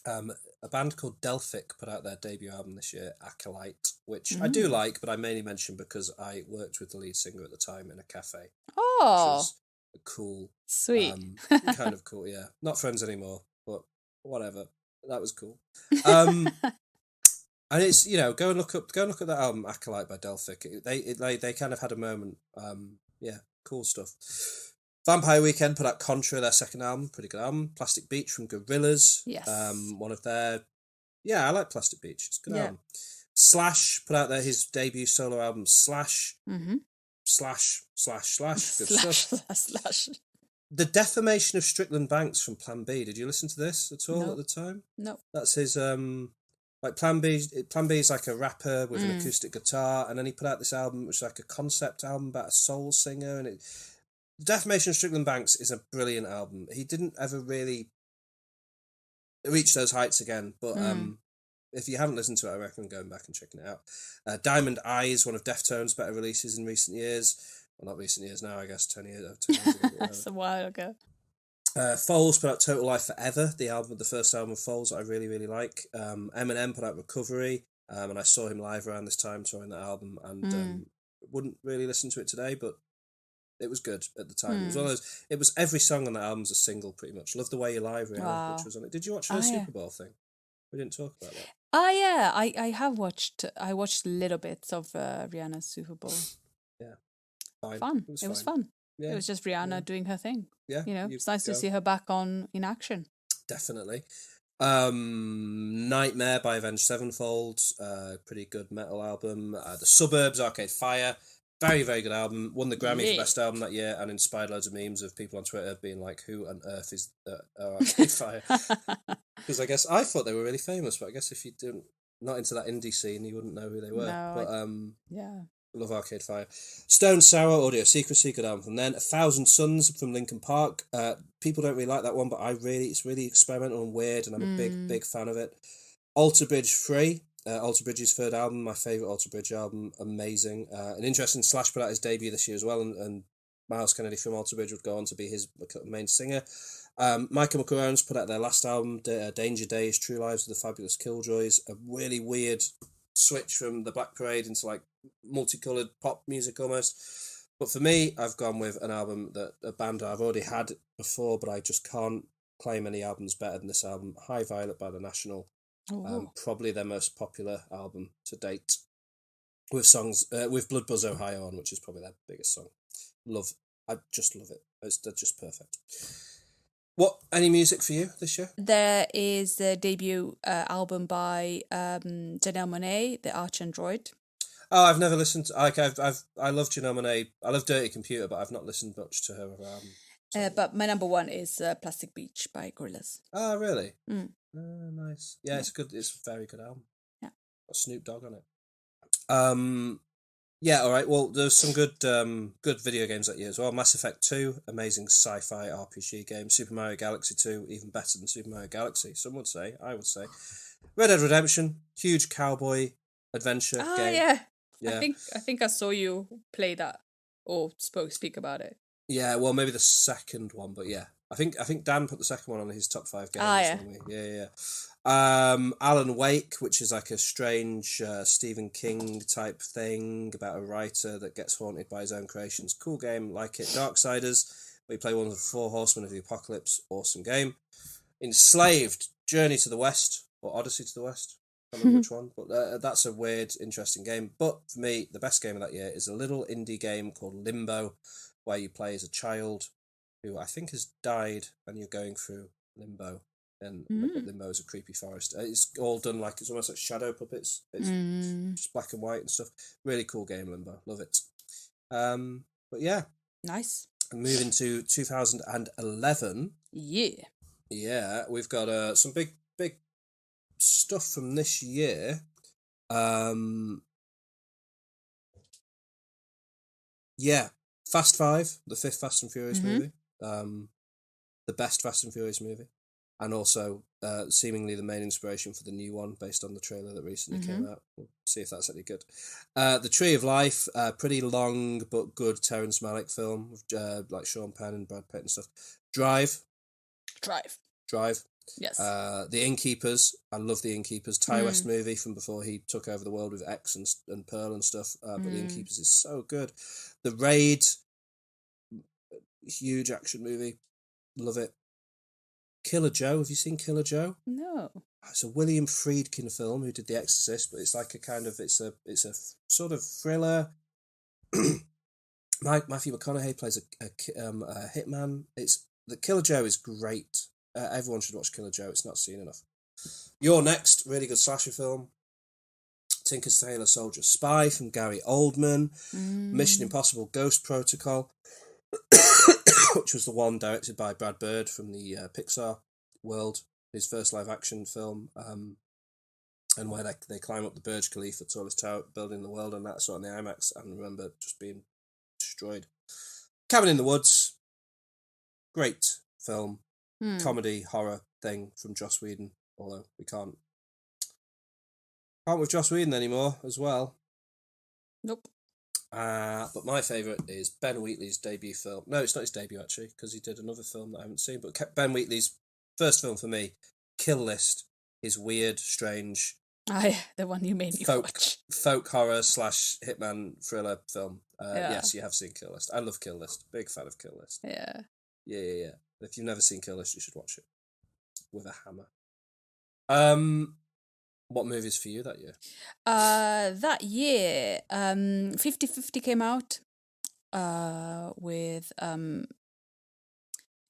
A band called Delphic put out their debut album this year, Acolyte, which I do like, but I mainly mention because I worked with the lead singer at the time in a cafe. Oh, which was cool. Sweet. Kind of cool, yeah. Not friends anymore, but whatever. That was cool. And it's, go and look at that album, Acolyte by Delphic. They kind of had a moment. Cool stuff. Vampire Weekend put out Contra, their second album, pretty good album. Plastic Beach from Gorillaz. Yes. One of their... Yeah, I like Plastic Beach. It's a good album. Slash put out his debut solo album, Slash. Mm-hmm. Slash. Good stuff. The Defamation of Strickland Banks from Plan B. Did you listen to this at all at the time? No. That's his Like Plan B is like a rapper with an acoustic guitar, and then he put out this album which is like a concept album about a soul singer, and Defamation of Strickland Banks is a brilliant album. He didn't ever really reach those heights again, but if you haven't listened to it, I recommend going back and checking it out. Diamond Eyes, one of Deftones' better releases in recent years. Well, not recent years now, I guess, 10 years ago. That's a while ago. Foles put out Total Life Forever, the first album of Foles that I really, really like. Eminem put out Recovery, and I saw him live around this time touring that album, and wouldn't really listen to it today, but it was good at the time. It was one of those. It was every song on that album's a single, pretty much. Love the Way You Lie, Rihanna, Wow. which was on it. Did you watch the Super Bowl thing? We didn't talk about that. Oh yeah, I have watched. I watched little bits of Rihanna's Super Bowl. Yeah, fine. Fun. It was fun. Yeah. It was just Rihanna doing her thing. Yeah, it's nice to see her back in action. Definitely. Nightmare by Avenged Sevenfold, pretty good metal album. The Suburbs, Arcade Fire, very, very good album. Won the Grammy for Best Album that year, and inspired loads of memes of people on Twitter being like, who on earth is Arcade Fire? Because I guess I thought they were really famous, but I guess if you didn't, not into that indie scene, you wouldn't know who they were. No, but yeah. Love Arcade Fire. Stone Sour, Audio Secrecy, good album from then. 1,000 Suns from Linkin Park. People don't really like that one, but it's really experimental and weird, and I'm a big fan of it. Alter Bridge Free, Alter Bridge's third album, my favourite Alter Bridge album, amazing. An interesting Slash put out his debut this year as well, and Miles Kennedy from Alter Bridge would go on to be his main singer. Michael Macarone's put out their last album, Danger Days, True Lives of the Fabulous Killjoys, a really weird switch from the Black Parade into like multicoloured pop music almost. But for me, I've gone with an album that a band I've already had before, but I just can't claim any albums better than this album. High Violet by The National, probably their most popular album to date, with songs with Blood Buzz Ohio on, which is probably their biggest song. I just love it. They're just perfect. Any music for you this year? There is the debut album by Janelle Monáe, The Archandroid. Oh, I've never listened to. I love Janelle Monáe. I love Dirty Computer, but I've not listened much to her album. But my number one is Plastic Beach by Gorillaz. Oh, really? Nice. Yeah, it's good. It's a very good album. Yeah, got Snoop Dogg on it. Yeah, all right. Well, there's some good video games that year as well. Mass Effect 2, amazing sci-fi RPG game. Super Mario Galaxy 2, even better than Super Mario Galaxy, some would say. I would say. Red Dead Redemption, huge cowboy adventure game. Yeah. I think I saw you play that or speak about it. Yeah, well, maybe the second one, but yeah. I think Dan put the second one on his top 5 games. Yeah. Alan Wake, which is like a strange Stephen King type thing about a writer that gets haunted by his own creations. Cool game, like it. Darksiders, where you play one of the 4 horsemen of the apocalypse. Awesome game. Enslaved, Journey to the West, or Odyssey to the West. I don't remember which one, but that's a weird, interesting game. But for me, the best game of that year is a little indie game called Limbo, where you play as a child who I think has died, and you're going through limbo. And Limbo is a creepy forest. It's all done it's almost like shadow puppets. It's just black and white and stuff. Really cool game, Limbo. Love it. But yeah. Nice. Moving to 2011. Yeah, we've got some big stuff from this year. Yeah. Fast 5, the 5th Fast and Furious movie. The best Fast and Furious movie. And also seemingly the main inspiration for the new one based on the trailer that recently came out. We'll see if that's any good. The Tree of Life, pretty long but good Terrence Malick film with like Sean Penn and Brad Pitt and stuff. Drive. Yes. The Innkeepers. I love The Innkeepers. Ty West movie from before he took over the world with X and Pearl and stuff. But The Innkeepers is so good. The Raid. Huge action movie. Love it. Killer Joe. Have you seen Killer Joe? No. It's a William Friedkin film who did The Exorcist, but it's like it's a sort of thriller. Matthew McConaughey plays a hitman. The Killer Joe is great. Everyone should watch Killer Joe. It's not seen enough. You're Next, really good slasher film. Tinker Tailor Soldier Spy from Gary Oldman. Mission Impossible Ghost Protocol, which was the one directed by Brad Bird from the Pixar world, his first live action film. and where they climb up the Burj Khalifa, tallest tower building in the world, and that sort of the IMAX, and remember just being destroyed. Cabin in the Woods, great film, comedy horror thing from Joss Whedon, although we can't with Joss Whedon anymore as well. Nope. But my favourite is Ben Wheatley's debut film. No, it's not his debut actually, because he did another film that I haven't seen. But Ben Wheatley's first film for me, Kill List, his weird, strange, The one you made me watch. folk horror / hitman thriller film. Yes, you have seen Kill List. I love Kill List. Big fan of Kill List. Yeah. Yeah. If you've never seen Kill List, you should watch it with a hammer. What movies for you that year? That year, 50-50 came out with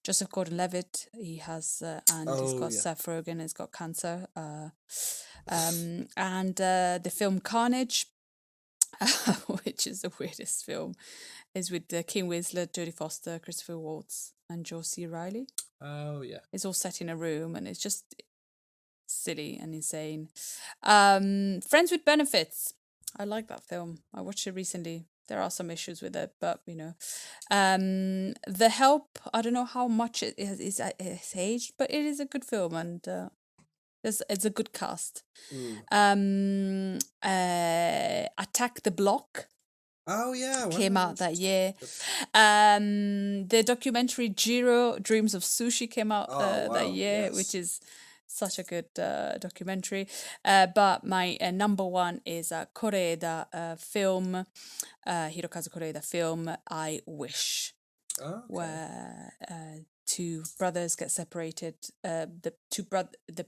Joseph Gordon-Levitt. He has and he's got Seth Rogen. He's got cancer. And the film Carnage, which is the weirdest film, is with Kim Winslet, Jodie Foster, Christopher Waltz, and Joe C. Reilly. Oh yeah. It's all set in a room, and it's just silly and insane. Friends with Benefits. I like that film. I watched it recently. There are some issues with it, but The Help. I don't know how much it is aged, but it is a good film, and it's a good cast. Attack the Block. Oh yeah, came out that year. The documentary Jiro Dreams of Sushi came out that year, which is such a good documentary. But my number one is Koreeda film, Hirokazu Koreeda film, I Wish, where two brothers get separated. The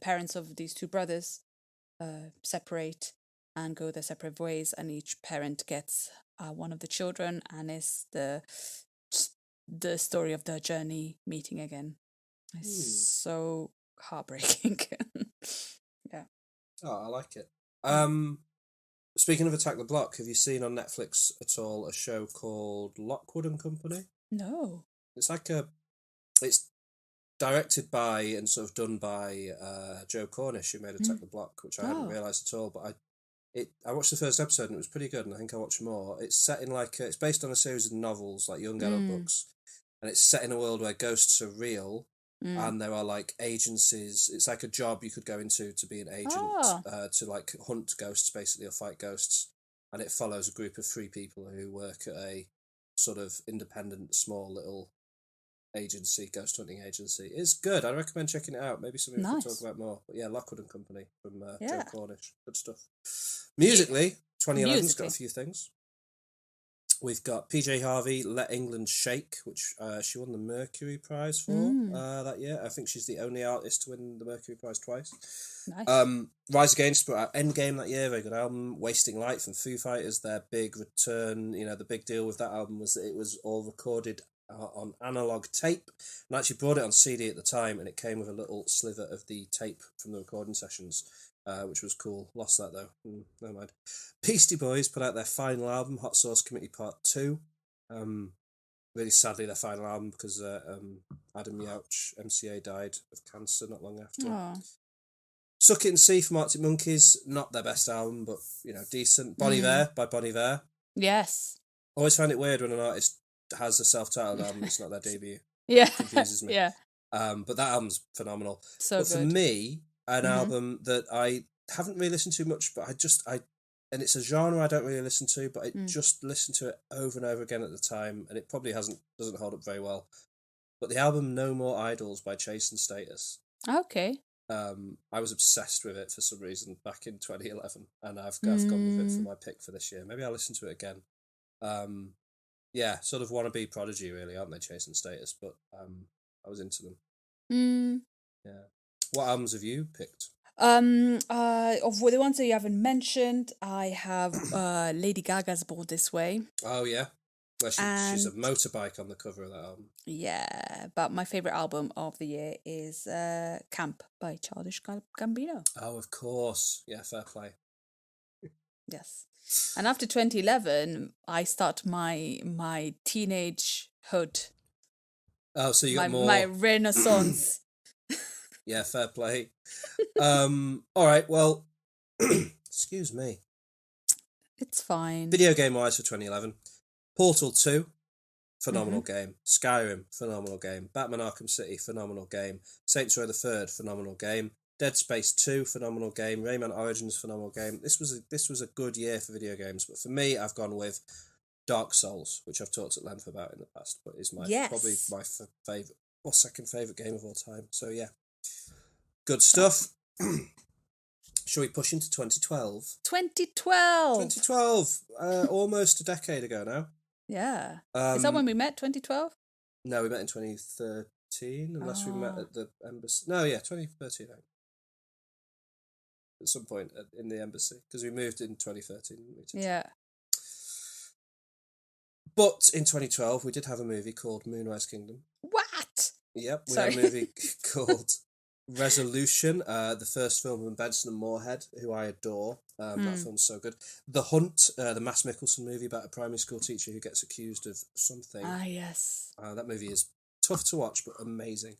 parents of these two brothers separate and go their separate ways, and each parent gets one of the children, and it's the story of their journey meeting again. It's so heartbreaking. Yeah. Oh, I like it. Speaking of Attack the Block, have you seen on Netflix at all a show called Lockwood and Company? No. It's it's directed by and sort of done by Joe Cornish, who made Attack the Block, which I hadn't realised at all, but I watched the first episode and it was pretty good, and I think I'll watch more. It's set in it's based on a series of novels, like young adult books, and it's set in a world where ghosts are real, and there are agencies. It's like a job you could go into to be an agent, to hunt ghosts basically, or fight ghosts, and it follows a group of 3 people who work at a sort of independent, small little agency, ghost hunting agency. It's good. I recommend checking it out. Maybe something we can talk about more. But yeah, Lockwood and Company from Joe Cornish. Good stuff. Musically, 2011's got a few things. We've got PJ Harvey, Let England Shake, which she won the Mercury Prize for that year. I think she's the only artist to win the Mercury Prize twice. Nice. Rise Against put out Endgame that year, very good album. Wasting Light from Foo Fighters, their big return. The big deal with that album was that it was all recorded on analog tape, and I actually brought it on CD at the time, and it came with a little sliver of the tape from the recording sessions, which was cool. Lost that though. Never mind. Beastie Boys put out their final album, Hot Sauce Committee Part 2. Really sadly, their final album, because Adam Yauch, MCA, died of cancer not long after. Aww. Suck It and See from Arctic Monkeys, not their best album, but decent. Bon Iver by Bon Iver. Yes. Always find it weird when an artist has a self-titled album, it's not their debut. Yeah. It confuses me. Yeah. But that album's phenomenal. So but good. for me, an album that I haven't really listened to much, but and it's a genre I don't really listen to, but I just listened to it over and over again at the time, and it probably doesn't hold up very well. But the album No More Idols by Chase and Status. Okay. I was obsessed with it for some reason back in 2011, and I've gone with it for my pick for this year. Maybe I'll listen to it again. Yeah, sort of wannabe Prodigy, really, aren't they, Chasing Status? But I was into them. Yeah. What albums have you picked? Of the ones that you haven't mentioned, I have Lady Gaga's Born This Way. Oh, yeah. Where she's a motorbike on the cover of that album. Yeah, but my favourite album of the year is Camp by Childish Gambino. Oh, of course. Yeah, fair play. Yes. And after 2011, I start my teenagehood. Oh, so you got more... My renaissance. Yeah, fair play. All right, well, Excuse me. It's fine. Video game wise for 2011, Portal 2, phenomenal game. Skyrim, phenomenal game. Batman Arkham City, phenomenal game. Saints Row the Third, phenomenal game. Dead Space 2, phenomenal game. Rayman Origins, phenomenal game. This was a good year for video games, but for me, I've gone with Dark Souls, which I've talked at length about in the past, but is probably my favourite or second favourite game of all time. So yeah, good stuff. Shall we push into 2012? 2012. 2012, almost a decade ago now. Yeah. Is that when we met, 2012? No, we met in 2013, unless we met at the embassy. No, yeah, 2013, I think. At some point in the embassy, because we moved in 2013. Yeah. But in 2012, we did have a movie called Moonrise Kingdom. What? Yep, we had a movie called Resolution, the first film from Benson and Moorhead, who I adore. That film's so good. The Hunt, the Mads Mikkelsen movie about a primary school teacher who gets accused of something. Ah, yes. That movie is tough to watch, but amazing.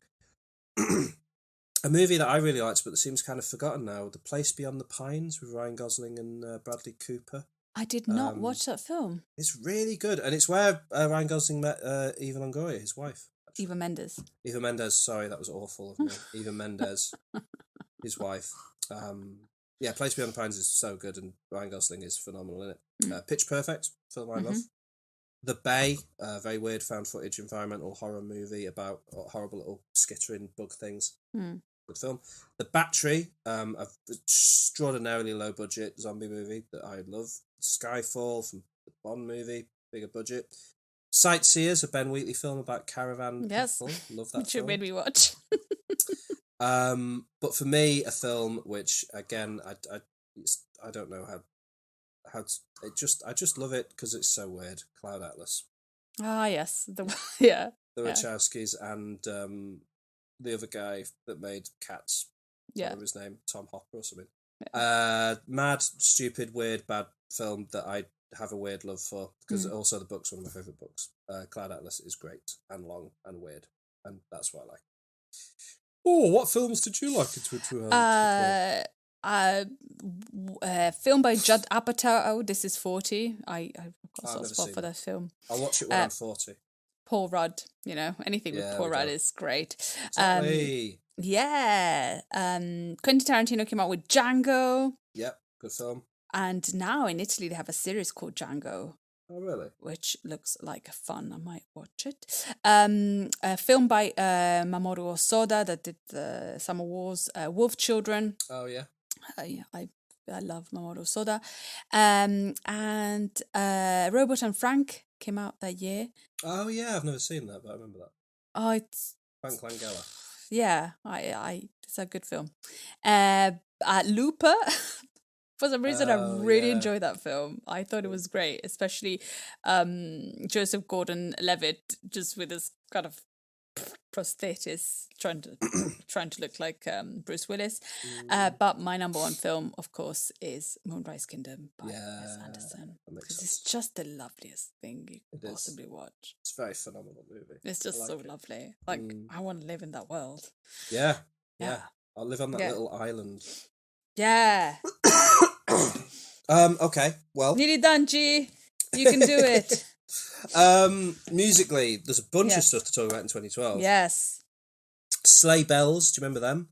A movie that I really liked, but that seems kind of forgotten now, The Place Beyond the Pines with Ryan Gosling and Bradley Cooper. I did not watch that film. It's really good, and it's where Ryan Gosling met Eva Longoria, his wife. Actually. Eva Mendes, sorry, that was awful of me. Eva Mendes, his wife. Yeah, Place Beyond the Pines is so good, and Ryan Gosling is phenomenal in it. Pitch Perfect, film I love. The Bay, a very weird found footage environmental horror movie about horrible little skittering bug things. Good film. The Battery, a extraordinarily low budget zombie movie that I love. Skyfall from the Bond movie, bigger budget. Sightseers, a Ben Wheatley film about caravan people. Love that which you film. made me watch. But for me, a film which again I don't know how to, I just love it because it's so weird. Cloud Atlas. Ah, yes, the Wachowskis and the other guy that made Cats. Whatever his name, Tom Hopper or something. Yeah. Mad, stupid, weird, bad film that I have a weird love for because also the book's one of my favourite books. Cloud Atlas is great and long and weird, and that's what I like. Oh, what films did you like in 2012? Film by Judd Apatow. This is 40. I've got a soft spot for that film. I'll watch it when I'm 40. Paul Rudd, anything with Paul Rudd is great. Exactly. Quentin Tarantino came out with Django. Yep, good film. And now in Italy they have a series called Django. Oh, really? Which looks like fun. I might watch it. A film by Mamoru Hosoda that did the Summer Wars, Wolf Children. Oh, yeah. I love Mamoru Hosoda. And Robot and Frank came out that year. Oh, yeah, I've never seen that, but I remember that. Oh, it's... Frank Langella. Yeah, it's a good film. Looper... For some reason, I really enjoyed that film. I thought it was great, especially Joseph Gordon-Levitt, just with his kind of prosthesis, trying to look like Bruce Willis. But my number one film, of course, is Moonrise Kingdom by Wes Anderson. Because it's just the loveliest thing you could possibly watch. It's a very phenomenal movie. It's just so lovely. Like, I want to live in that world. Yeah. I'll live on that little island. Yeah. Okay, well. Nearly done, G. You can do it. Musically, there's a bunch of stuff to talk about in 2012. Yes. Sleigh Bells, do you remember them?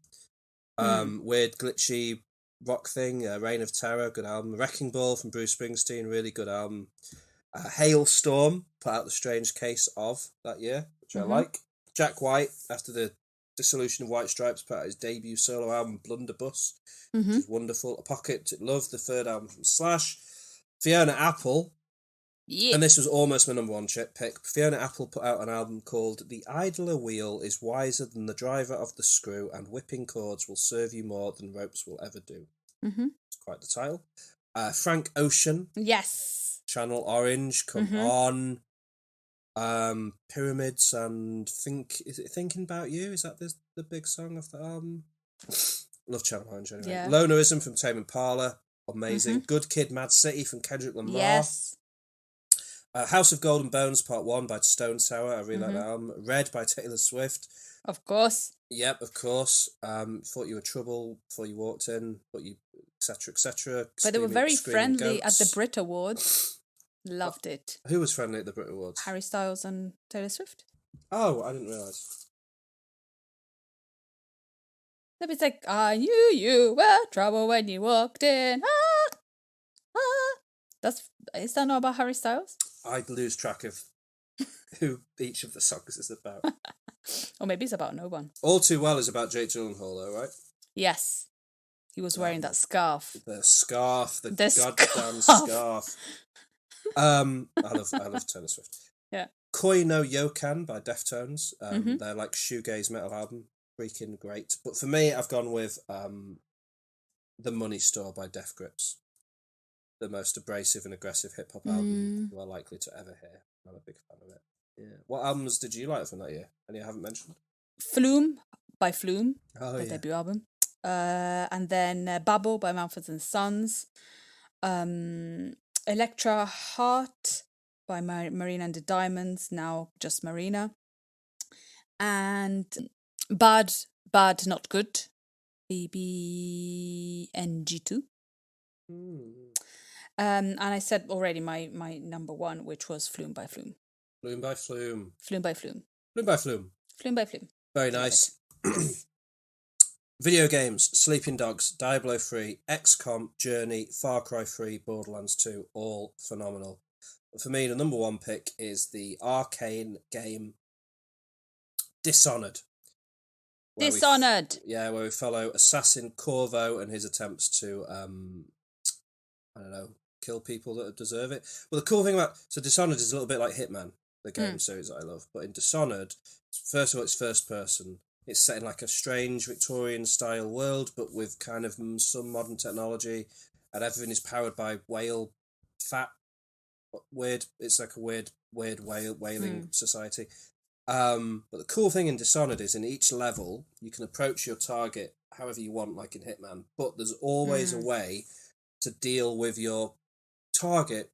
Weird, glitchy rock thing. Reign of Terror, good album. Wrecking Ball from Bruce Springsteen, really good album. Hailstorm, put out The Strange Case of that year, which I like. Jack White, after the dissolution of White Stripes, put out his debut solo album, Blunderbuss, which is wonderful. A Pocket Love, the third album from Slash. Fiona Apple, and this was almost my number one pick. Fiona Apple put out an album called The Idler Wheel is Wiser Than the Driver of the Screw, and Whipping Cords Will Serve You More Than Ropes Will Ever Do. It's quite the title. Frank Ocean. Yes. Channel Orange, come on. Pyramids and is it Thinking About You? Is that the big song off the album? Love Channel Orange anyway. Yeah. Lonerism from Tame Impala, amazing. Good Kid, Mad City from Kendrick Lamar. Yes. House of Golden Bones Part 1 by Stone Sour, I really like that album. Red by Taylor Swift. Of course. Yep, of course. Thought You Were Trouble before you walked in, but you etc., etc. But they were very friendly at the Brit Awards. Loved it. Who was friendly at the Brit Awards? Harry Styles and Taylor Swift. Oh, I didn't realise. It's like, I knew you were trouble when you walked in. Is that not about Harry Styles? I'd lose track of who each of the songs is about. Or maybe it's about no one. All Too Well is about Jake Gyllenhaal, though, right? Yes. He was wearing that scarf. The scarf, the scarf. goddamn scarf. I love Taylor Swift. Yeah. Koi no Yokan by Deftones. They're like shoegaze metal album. Freaking great. But for me, I've gone with The Money Store by Def Grips. The most abrasive and aggressive hip hop album you are likely to ever hear. I'm a big fan of it. Yeah. What albums did you like from that year? Any I haven't mentioned? Flume by Flume, Oh, their yeah. debut album. And then Babel by Mumford and Sons. Electra Heart by Marina and the Diamonds, now just Marina. And Bad Not Good, BBNG2. And I said already my number one, which was Flume by Flume. Flume by Flume. Flume by Flume. Flume by Flume. Flume by Flume. Very nice. Video games, Sleeping Dogs, Diablo 3, XCOM, Journey, Far Cry 3, Borderlands 2, all phenomenal. But for me, the number one pick is the arcane game Dishonored. Dishonored! Where we follow Assassin Corvo and his attempts to, kill people that deserve it. Well, the cool thing about... So Dishonored is a little bit like Hitman, the game series that I love. But in Dishonored, first of all, it's first person. It's set in like a strange Victorian-style world, but with kind of some modern technology. And everything is powered by whale fat. Weird. It's like a weird whaling society. But the cool thing in Dishonored is in each level, you can approach your target however you want, like in Hitman. But there's always a way to deal with your target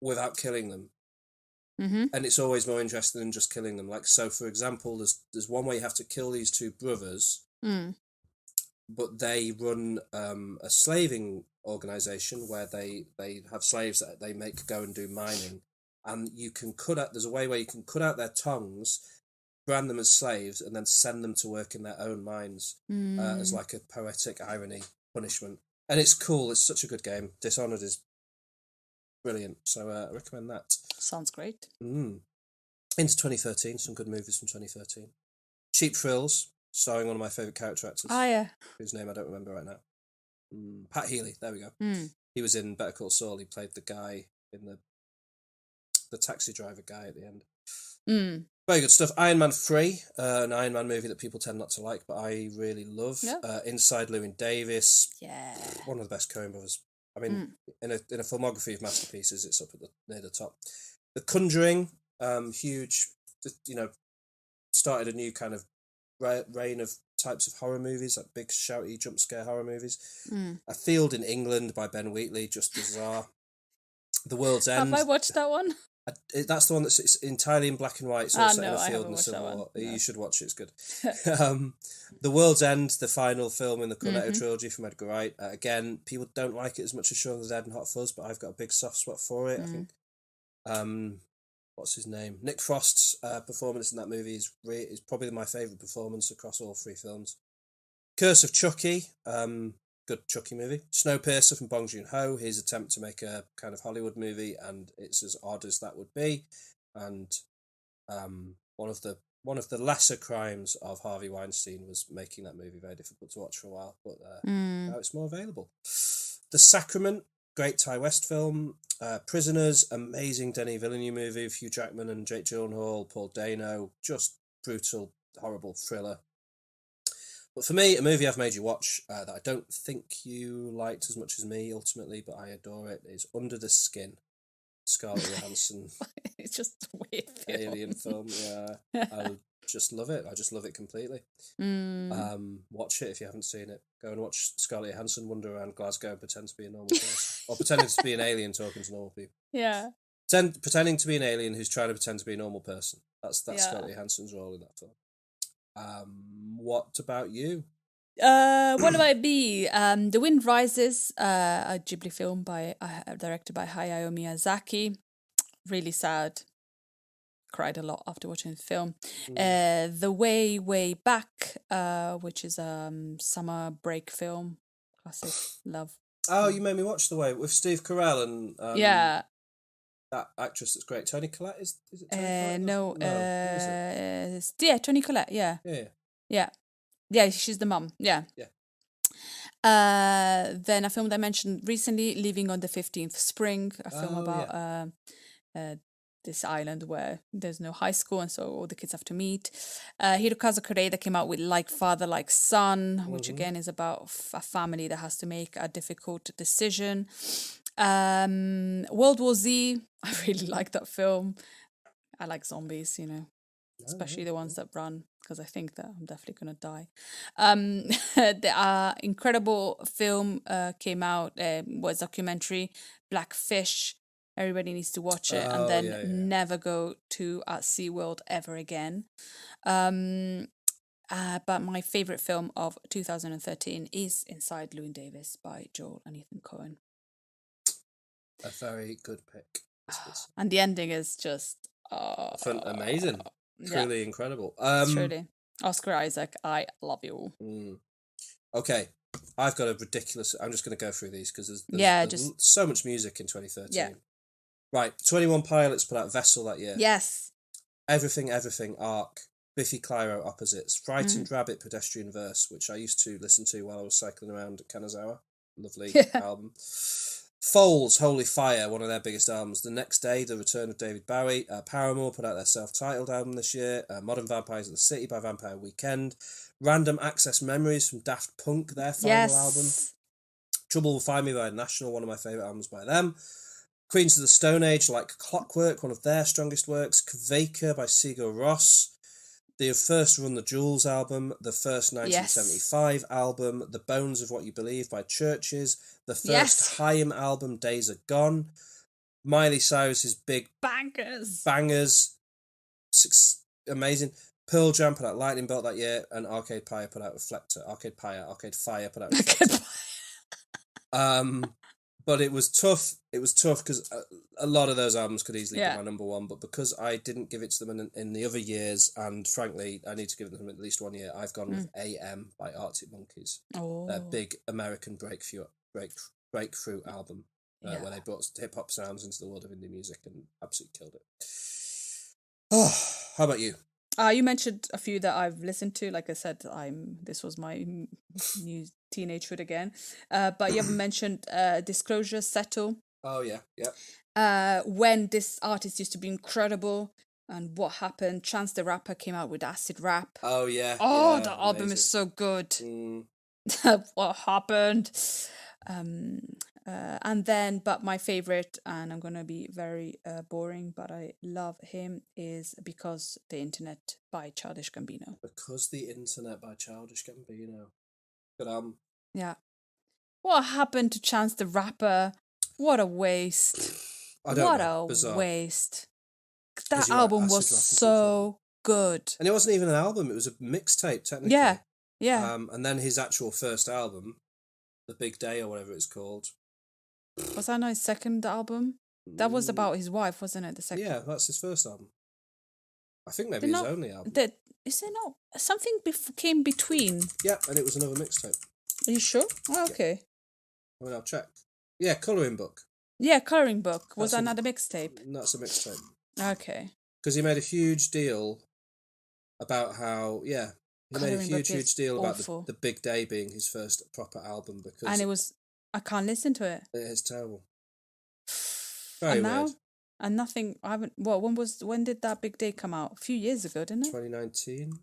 without killing them. And it's always more interesting than just killing them. Like, so for example, there's one way you have to kill these two brothers, but they run a slaving organization where they have slaves that they make go and do mining, and you can there's a way where you can cut out their tongues, brand them as slaves, and then send them to work in their own mines as like a poetic irony punishment. And it's cool. It's such a good game. Dishonored is brilliant. So I recommend that. Sounds great. Into 2013, some good movies from 2013. Cheap Thrills, starring one of my favourite character actors. Oh, yeah. Whose name I don't remember right now. Pat Healy, there we go. He was in Better Call Saul. He played the guy in the taxi driver guy at the end. Very good stuff. Iron Man 3, an Iron Man movie that people tend not to like, but I really love. Yeah. Inside Llewyn Davis. Yeah. One of the best Coen brothers. I mean, in a filmography of masterpieces, it's up at near the top. The Conjuring, huge, started a new kind of reign of types of horror movies, like big, shouty, jump scare horror movies. A Field in England by Ben Wheatley, just bizarre. The World's End. Have I watched that one? That's the one that's entirely in black and white, so it's set in a field in the Civil War. No. You should watch it, it's good. The World's End, the final film in the Cornetto trilogy from Edgar Wright. Again, people don't like it as much as Shaun of the Dead and Hot Fuzz, but I've got a big soft spot for it. I think, what's his name? Nick Frost's performance in that movie is probably my favourite performance across all three films. Curse of Chucky, good Chucky movie. Snowpiercer from Bong Joon-ho, his attempt to make a kind of Hollywood movie, and it's as odd as that would be. And one of the lesser crimes of Harvey Weinstein was making that movie very difficult to watch for a while, but now it's more available. The Sacrament, great Ty West film. Prisoners, amazing Denis Villeneuve movie with Hugh Jackman and Jake Gyllenhaal, Paul Dano, just brutal, horrible thriller. But for me, a movie I've made you watch that I don't think you liked as much as me, ultimately, but I adore it, is Under the Skin. Scarlett Johansson. It's just a weird film. Alien film, yeah. I just love it. I just love it completely. Watch it if you haven't seen it. Go and watch Scarlett Johansson wander around Glasgow and pretend to be a normal person. Or pretending to be an alien talking to normal people. Yeah. Pretending to be an alien who's trying to pretend to be a normal person. That's Scarlett Johansson's role in that film. What about you? What about it be? The Wind Rises, a Ghibli film directed by Hayao Miyazaki. Really sad. Cried a lot after watching the film. The Way Back, which is a summer break film. Classic love. Oh, you made me watch The Way with Steve Carell and Yeah. that actress that's great. Toni Collette, is it Toni Collette? No. Who is it? Yeah, Toni Collette. Yeah. Yeah. She's the mum. Yeah. Yeah. Then a film that I mentioned recently, Leaving on the 15th Spring, a film about this island where there's no high school and so all the kids have to meet. Hirokazu Koreeda came out with Like Father, Like Son, which again is about a family that has to make a difficult decision. World War Z, I really like that film. I like zombies, especially the ones that run, because I think that I'm definitely going to die. The incredible film came out, was a documentary, Blackfish. Everybody needs to watch it and then never go to SeaWorld ever again. But my favourite film of 2013 is Inside Llewyn Davis by Joel and Ethan Coen. A very good pick. And the ending is just... amazing. Truly incredible. Truly. Oscar Isaac, I love you. Okay, I've got a ridiculous... I'm just going to go through these because there's so much music in 2013. Yeah. Right, 21 Pilots put out Vessel that year. Yes. Everything, Arc, Biffy Clyro Opposites, Frightened Rabbit Pedestrian Verse, which I used to listen to while I was cycling around Kanazawa. Lovely album. Foals, Holy Fire, one of their biggest albums. The Next Day, The Return of David Bowie. Paramore put out their self-titled album this year. Modern Vampires of the City by Vampire Weekend. Random Access Memories from Daft Punk, their final album. Trouble Will Find Me by National, one of my favourite albums by them. Queens of the Stone Age, Like Clockwork, one of their strongest works. Kveika by Sigur Rós. The first Run the Jewels album, the first 1975 album, The Bones of What You Believe by Churches, the first Haim album, Days Are Gone, Miley Cyrus's big bangers, amazing. Pearl Jam put out Lightning Bolt that year, and Arcade Fire put out Reflector. Arcade Fire put out Reflector. But it was tough. It was tough because a lot of those albums could easily be my number one, but because I didn't give it to them in the other years, and frankly, I need to give them at least 1 year, I've gone with AM by Arctic Monkeys. Their big American breakthrough album, where they brought hip-hop sounds into the world of indie music and absolutely killed it. Oh, how about you? You mentioned a few that I've listened to. Like I said, this was my new teenagehood again. But you haven't mentioned Disclosure, Settle. Oh, yeah. When this artist used to be incredible and what happened. Chance the Rapper came out with Acid Rap. Oh, yeah. Oh, the album is so good. What happened? And then, but my favorite, and I'm gonna be very boring, but I love him, is Because the Internet by Childish Gambino. Because the Internet by Childish Gambino. Good album. Yeah. What happened to Chance the Rapper? What a waste. What a waste. That album was so good. And it wasn't even an album, it was a mixtape, technically. Yeah. And then his actual first album, The Big Day or whatever it's called. Was that not his second album? That was about his wife, wasn't it? The second. Yeah, that's his first album. I think maybe his only album. Is there not something came between? Yeah, and it was another mixtape. Are you sure? Oh, okay. I mean, I'll check. Yeah, Colouring Book. Yeah, Colouring Book. Was that another mixtape? That's a mixtape. Okay. Because he made a huge deal about how, he made a huge deal about the Big Day being his first proper album because... And it was... I can't listen to it. It is terrible. Very weird. And nothing... I haven't... Well, when did that Big Day come out? A few years ago, didn't it? 2019.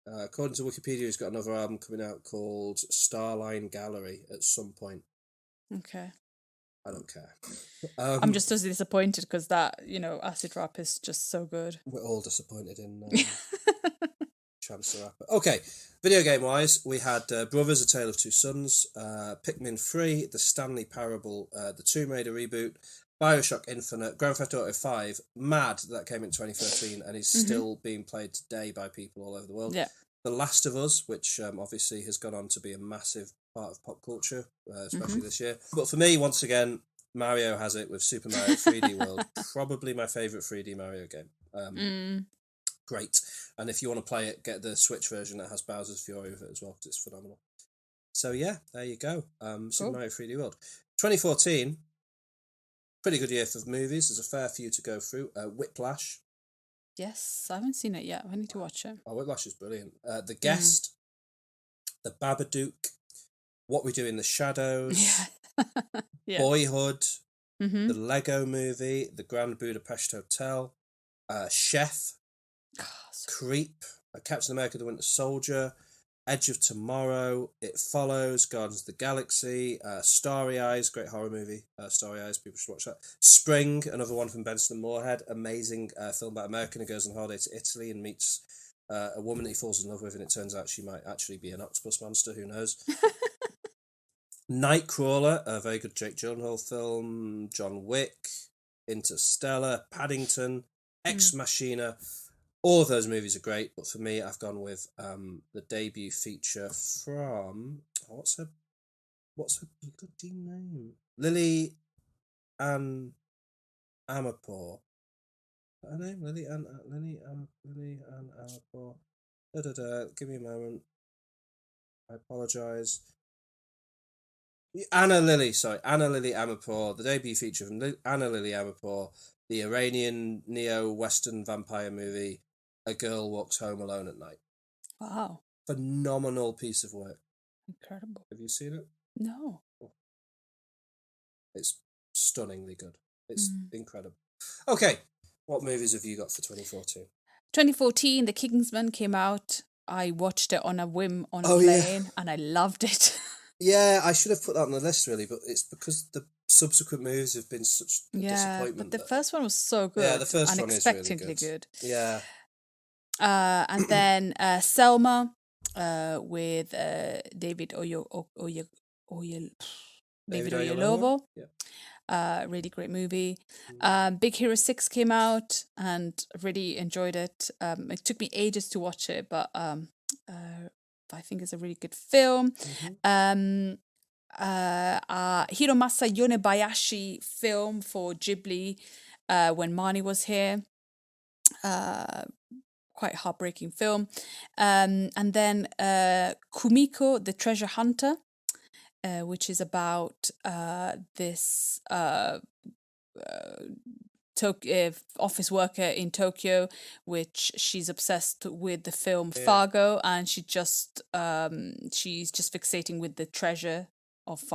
According to Wikipedia, he's got another album coming out called Starline Gallery at some point. Okay. I don't care. I'm just as disappointed because that, Acid Rap is just so good. We're all disappointed in Chance the Rapper. Okay, video game wise, we had Brothers: A Tale of Two Sons, Pikmin 3, The Stanley Parable, the Tomb Raider reboot, Bioshock Infinite, Grand Theft Auto 5. Mad that came in 2013 and is still being played today by people all over the world. Yeah. The Last of Us, which obviously has gone on to be a massive part of pop culture, especially this year. But for me, once again, Mario has it with Super Mario 3D World. Probably my favourite 3D Mario game. Great. And if you want to play it, get the Switch version that has Bowser's Fury with it as well, because it's phenomenal. So yeah, there you go. Super Mario 3D World. 2014, pretty good year for movies. There's a fair few to go through. Whiplash. Yes, I haven't seen it yet. I need to watch it. Oh, Whiplash is brilliant. The Guest, The Babadook, What We Do in the Shadows, Boyhood, The Lego Movie, The Grand Budapest Hotel, Chef, Creep, Captain America the Winter Soldier, Edge of Tomorrow, It Follows, Guardians of the Galaxy, Starry Eyes, great horror movie, Starry Eyes, people should watch that. Spring, another one from Benson and Moorhead, amazing film about American who goes on holiday to Italy and meets a woman that he falls in love with, and it turns out she might actually be an octopus monster, who knows. Nightcrawler, a very good Jake Gyllenhaal film, John Wick, Interstellar, Paddington, Ex Machina. All of those movies are great, but for me, I've gone with the debut feature from what's her bloody name? Lily Ann Amirpour. Is that her name? Lily Ann Amirpour. Give me a moment. I apologise. Anna Lily Amirpour. The debut feature from Anna Lily Amirpour, the Iranian neo-Western vampire movie. A Girl Walks Home Alone at Night. Wow. Phenomenal piece of work. Incredible. Have you seen it? No. Oh. It's stunningly good. It's incredible. Okay, what movies have you got for 2014? 2014, The Kingsman came out. I watched it on a whim on a plane, and I loved it. Yeah, I should have put that on the list, really, but it's because the subsequent movies have been such a disappointment. But the first one was so good. Yeah, the first one is really unexpectedly good. Yeah. And then Selma with David Oyelowo. Yeah. Really great movie. Big Hero 6 came out and really enjoyed it. It took me ages to watch it, but I think it's a really good film. Hiromasa Yonebayashi film for Ghibli when Marnie was here. Quite heartbreaking film. And then Kumiko, the Treasure Hunter, which is about this office worker in Tokyo, which she's obsessed with the film Fargo, and she's just fixating with the treasure of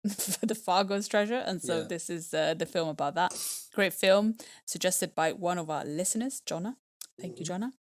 the Fargo's treasure, and so this is the film about that. Great film, suggested by one of our listeners, Jonna. Thank you, Jonna.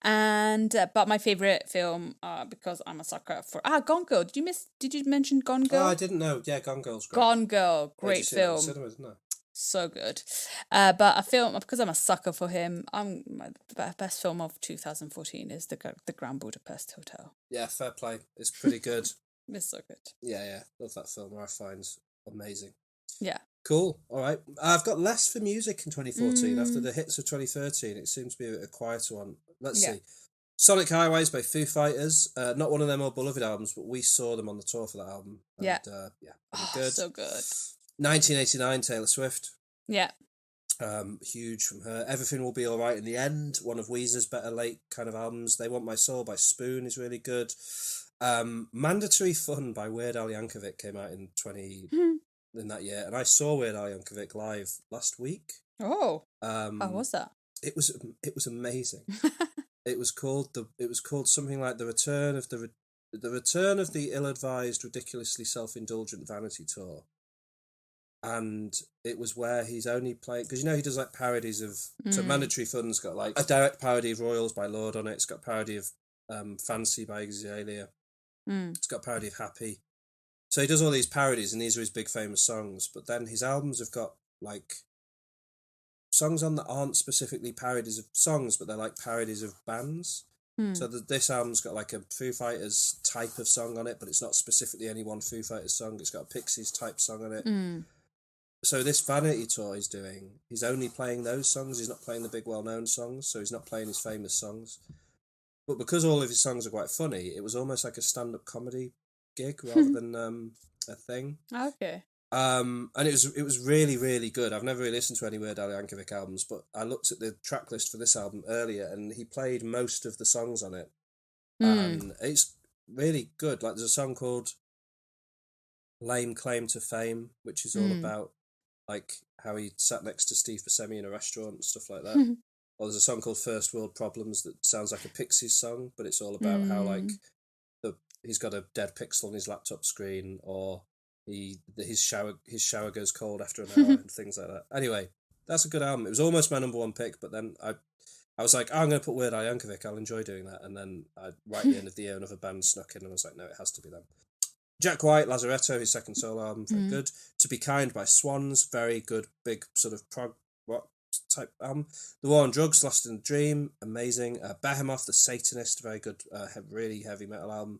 And but my favorite film, because I'm a sucker for Gone Girl. Did you mention Gone Girl? Oh, I didn't know. Yeah, Gone Girl's great. Gone Girl, great film. Cinema, isn't it? So good. But a film, because I'm a sucker for him, the best film of 2014 is the Grand Budapest Hotel. Yeah, fair play. It's pretty good. It's so good. Yeah. Love that film. Ralph Fiennes, amazing. Yeah. Cool. All right. I've got less for music in 2014. After the hits of 2013, it seems to be a bit of a quieter one. Let's see. Sonic Highways by Foo Fighters. Not one of their more beloved albums, but we saw them on the tour for that album. And, good. So good. 1989, Taylor Swift. Yeah. Huge from her. Everything Will Be Alright in the End, one of Weezer's better late kind of albums. They Want My Soul by Spoon is really good. Mandatory Fun by Weird Al Yankovic came out in in that year, and I saw Weird Al Yankovic live last week. Oh, how was that? It was amazing. It was called something like the return of the ill-advised, ridiculously self-indulgent vanity tour. And it was where he's only playing, because he does like parodies of so Mandatory Fun's got like a direct parody of Royals by Lord on it. It's got a parody of Fancy by Azalea. It's got a parody of Happy. So he does all these parodies, and these are his big famous songs. But then his albums have got like songs on that aren't specifically parodies of songs, but they're like parodies of bands. So this album's got like a Foo Fighters type of song on it, but it's not specifically any one Foo Fighters song. It's got a Pixies type song on it. So this vanity tour he's doing, he's only playing those songs. He's not playing the big well-known songs, so he's not playing his famous songs. But because all of his songs are quite funny, it was almost like a stand-up comedy gig rather than a thing. Okay. And it was really, really good. I've never really listened to any Weird Al Yankovic albums, but I looked at the track list for this album earlier, and he played most of the songs on it. And it's really good. Like, there's a song called Lame Claim to Fame, which is all about like how he sat next to Steve Buscemi in a restaurant and stuff like that. Or there's a song called First World Problems that sounds like a Pixies song, but it's all about how like he's got a dead pixel on his laptop screen, or his shower goes cold after an hour and things like that. Anyway, that's a good album. It was almost my number one pick, but then I was like, oh, I'm going to put Weird Al Yankovic. I'll enjoy doing that. And then right at the end of the year, another band snuck in, and I was like, no, it has to be them. Jack White, Lazaretto, his second solo album, very good. To Be Kind by Swans, very good, big sort of prog rock type album. The War on Drugs, Lost in a Dream, amazing. Behemoth, The Satanist, very good, really heavy metal album.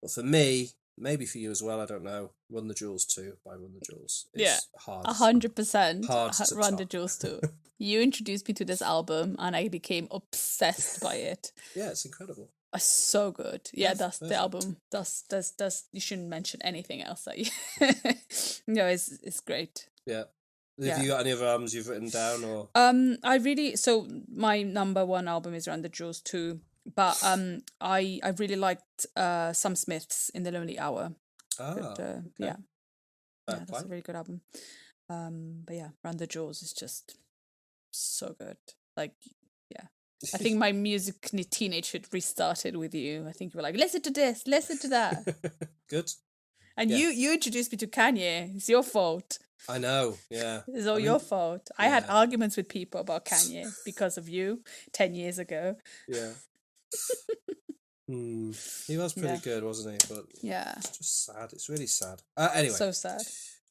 But for me, maybe for you as well, I don't know, Run the Jewels 2 by Run the Jewels. It's hard. 100% hard to Run top. the Jewels 2. You introduced me to this album and I became obsessed by it. Yeah, it's incredible. So good. Yeah, that's perfect. the album. That's you shouldn't mention anything else that you no, it's great. Yeah. Have you got any other albums you've written down, or So my number one album is Run the Jewels 2, but I really liked Some Smiths in the Lonely Hour. okay. Yeah, that's a really good album. But yeah, Run the Jewels is just so good. Like, yeah. I think my music teenagehood restarted with you. I think you were like, listen to this, listen to that. Good. And you introduced me to Kanye. It's your fault. I know, yeah. It's all your fault. I had arguments with people about Kanye because of you 10 years ago. Yeah. He was pretty good, wasn't he? But it's just sad. It's really sad. Anyway. So sad.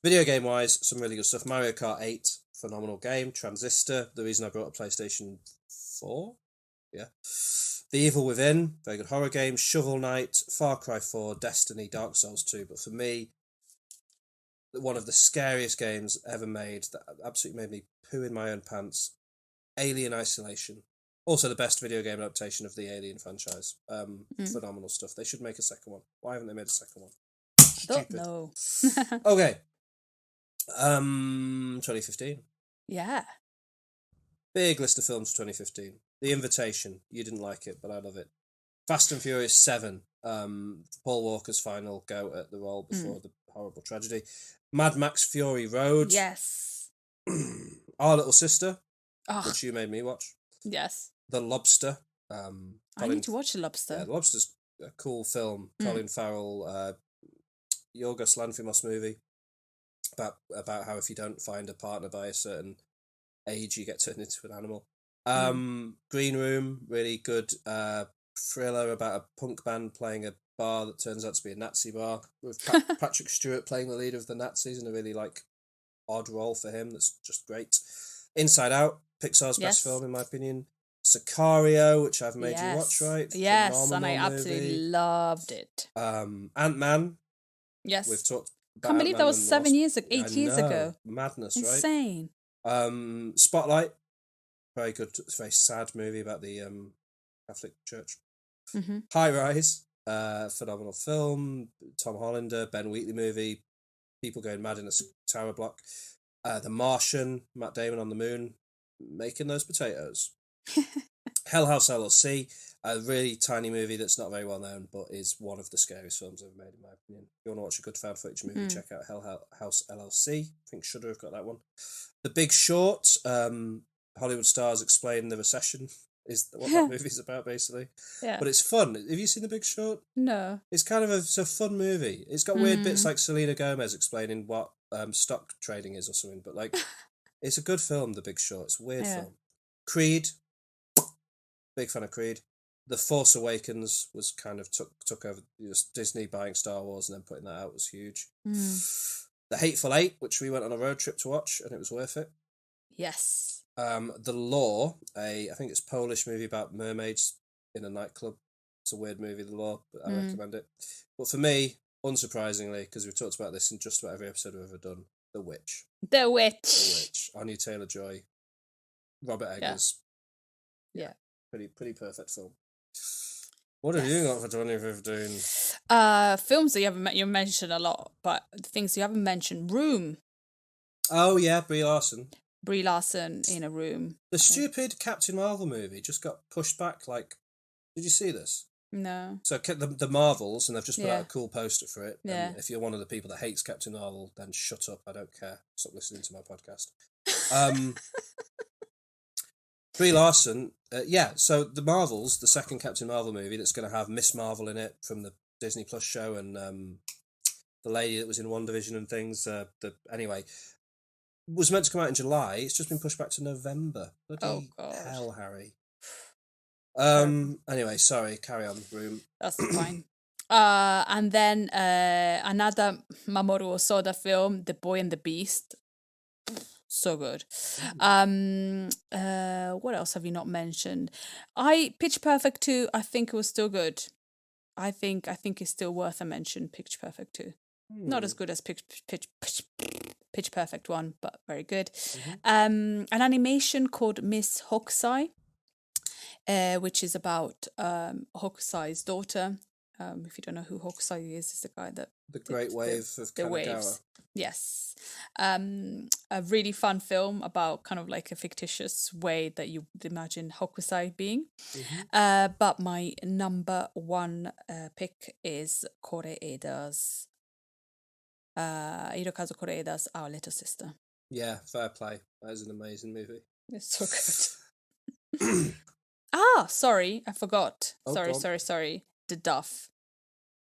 Video game-wise, some really good stuff. Mario Kart 8, phenomenal game. Transistor, the reason I brought a PlayStation 4. Yeah. The Evil Within, very good horror game. Shovel Knight, Far Cry 4, Destiny, Dark Souls 2. But for me, one of the scariest games ever made that absolutely made me poo in my own pants, Alien Isolation. Also the best video game adaptation of the Alien franchise. Phenomenal stuff. They should make a second one. Why haven't they made a second one? Stupid. I don't know. Okay. 2015. Yeah. Big list of films for 2015. The Invitation. You didn't like it, but I love it. Fast and Furious 7. Paul Walker's final go at the role before the horrible tragedy. Mad Max Fury Road. Yes. Our Little Sister, which you made me watch. Yes. The Lobster. I need to watch The Lobster. Yeah, The Lobster's a cool film. Colin Farrell, Yorgos Lanthimos movie about how if you don't find a partner by a certain age, you get turned into an animal. Green Room, really good thriller about a punk band playing a bar that turns out to be a Nazi bar, with Patrick Stewart playing the leader of the Nazis in a really odd role for him that's just great. Inside Out, Pixar's best film in my opinion. Sicario, which I've made you watch, right? Yes, and I absolutely loved it. Ant-Man. Yes. We've talked about Can't believe that was 8 years ago. Madness, Insane. right? Spotlight. Very good, very sad movie about the Catholic Church. High Rise, phenomenal film. Tom Hollander, Ben Wheatley movie. People going mad in a tower block. The Martian, Matt Damon on the moon, making those potatoes. Hell House LLC, a really tiny movie that's not very well known, but is one of the scariest films ever made, in my opinion. If you want to watch a good found footage movie, check out Hell House LLC. I think Shudder have got that one. The Big Short, Hollywood stars explain the recession is what that movie's about, basically. Yeah. But it's fun. Have you seen The Big Short? No. It's kind of a fun movie. It's got weird bits like Selena Gomez explaining what stock trading is or something, but it's a good film, The Big Short. It's a weird film. Creed. Big fan of Creed. The Force Awakens was kind of took over. Disney buying Star Wars and then putting that out was huge. The Hateful Eight, which we went on a road trip to watch, and it was worth it. Yes. The Law, I think it's a Polish movie about mermaids in a nightclub. It's a weird movie, The Law, but I recommend it. But for me, unsurprisingly, because we've talked about this in just about every episode we've ever done, The Witch. The Witch. The Witch. Anya Taylor-Joy. Robert Eggers. Yeah. Pretty perfect film. What have you got for 2015? Films that you mentioned a lot, but the things you haven't mentioned. Room. Oh yeah, Brie Larson. Brie Larson in a room. The stupid Captain Marvel movie just got pushed back. Like, did you see this? No. So the Marvels, and they've just put out Yeah. a cool poster for it. Yeah. And if you're one of the people that hates Captain Marvel, then shut up. I don't care. Stop listening to my podcast. Brie Larson, so the Marvels, the second Captain Marvel movie that's going to have Miss Marvel in it from the Disney Plus show, and the lady that was in WandaVision and things. Anyway, was meant to come out in July. It's just been pushed back to November. Bloody hell, Harry. Anyway, sorry. Carry on, Room. That's fine. And then another Mamoru Osoda film, The Boy and the Beast. So good. What else have you not mentioned? Pitch Perfect 2, I think it was still good. I think it's still worth a mention, Pitch Perfect 2. Not as good as Pitch Perfect 1, but very good. An animation called Miss Hokusai, which is about Hokusai's daughter. If you don't know who Hokusai is, it's the guy that the Great Wave of the Kanagawa. waves. Yes. A really fun film about kind of like a fictitious way that you would imagine Hokusai being. But my number one pick is Koreeda's Hirokazu Koreeda's Our Little Sister. Yeah, fair play. That is an amazing movie. It's so good. Sorry, I forgot. Sorry. The Duff.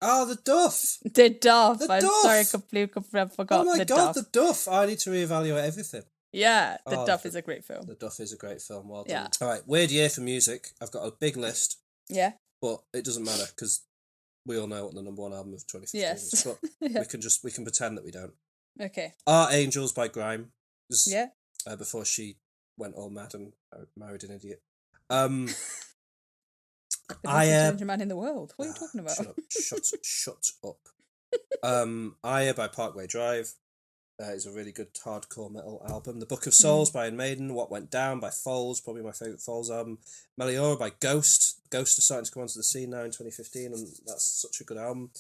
Oh, the Duff. The Duff. The I'm Duff. sorry, completely forgot. Oh my the God, Duff. the Duff. I need to reevaluate everything. Yeah, The Duff is a great film. The Duff is a great film. Well done. Yeah. All right, weird year for music. I've got a big list. Yeah. But it doesn't matter because we all know what the number one album of 2015 Yes. is. But Yeah. we can pretend that we don't. Okay. Our Angels by Grime. Yeah. Before she went all mad and married an idiot. The most intelligent man in the world. What are you talking about? Shut up. Aya by Parkway Drive is a really good hardcore metal album. The Book of Souls by Iron Maiden. What Went Down by Foals, probably my favourite Foals album. Meliora by Ghost. Ghost is starting to come onto the scene now in 2015, and that's such a good album.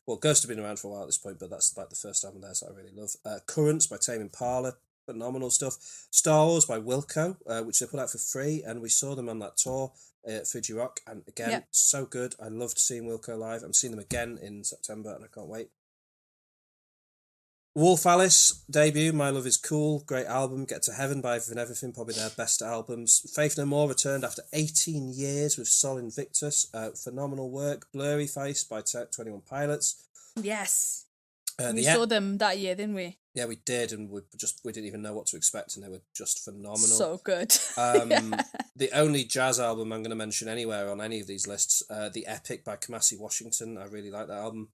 Well, Ghost have been around for a while at this point, but that's like the first album there, so I really love. Currents by Tame Impala. Phenomenal stuff. Star Wars by Wilco, which they put out for free, and we saw them on that tour at Fuji Rock, and again, so good. I loved seeing Wilco live. I'm seeing them again in September, and I can't wait. Wolf Alice debut, My Love Is Cool, great album. Get to Heaven by Everything, probably their best albums. Faith No More returned after 18 years with Sol Invictus, phenomenal work. Blurry Face by 21 Pilots. Yes. We saw them that year, didn't we? Yeah, we did, and we didn't even know what to expect, and they were just phenomenal. So good. The only jazz album I'm going to mention anywhere on any of these lists, The Epic by Kamasi Washington. I really like that album.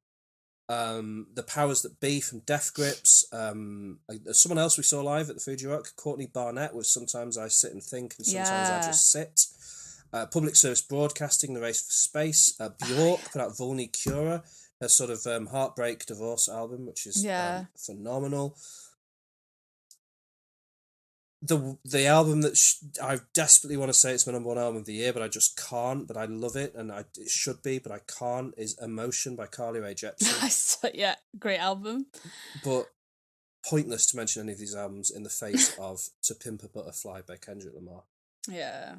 The Powers That Be from Death Grips. Someone else we saw live at the Fuji Rock, Courtney Barnett, with Sometimes I Sit and Think and Sometimes I Just Sit. Public Service Broadcasting, The Race for Space. Bjork put out Volny Cura, her sort of heartbreak divorce album, which is phenomenal. The album that I desperately want to say it's my number one album of the year, but I just can't. But I love it, and it should be, but I can't. Is Emotion by Carly Rae Jepsen. Yeah, great album. But pointless to mention any of these albums in the face of To Pimp a Butterfly by Kendrick Lamar. Yeah,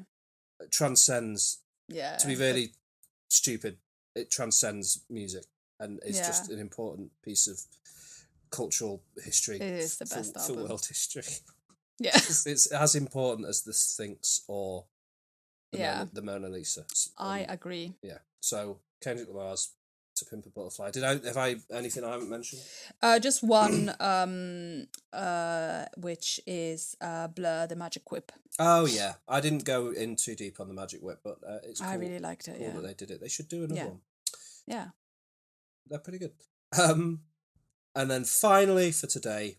it transcends. Yeah, to be really stupid, it transcends music. And it's just an important piece of cultural history. It is the best album. For world history. Yeah. It's as important as the Sphinx or the Mona Lisa. I agree. Yeah. So Kendrick Lamar's To Pimp a Butterfly. Have I anything I haven't mentioned? Just one, which is Blur, The Magic Whip. Oh yeah. I didn't go in too deep on The Magic Whip, but it's cool. I really liked it. Cool that they did it. They should do another one. Yeah. They're pretty good. And then finally for today,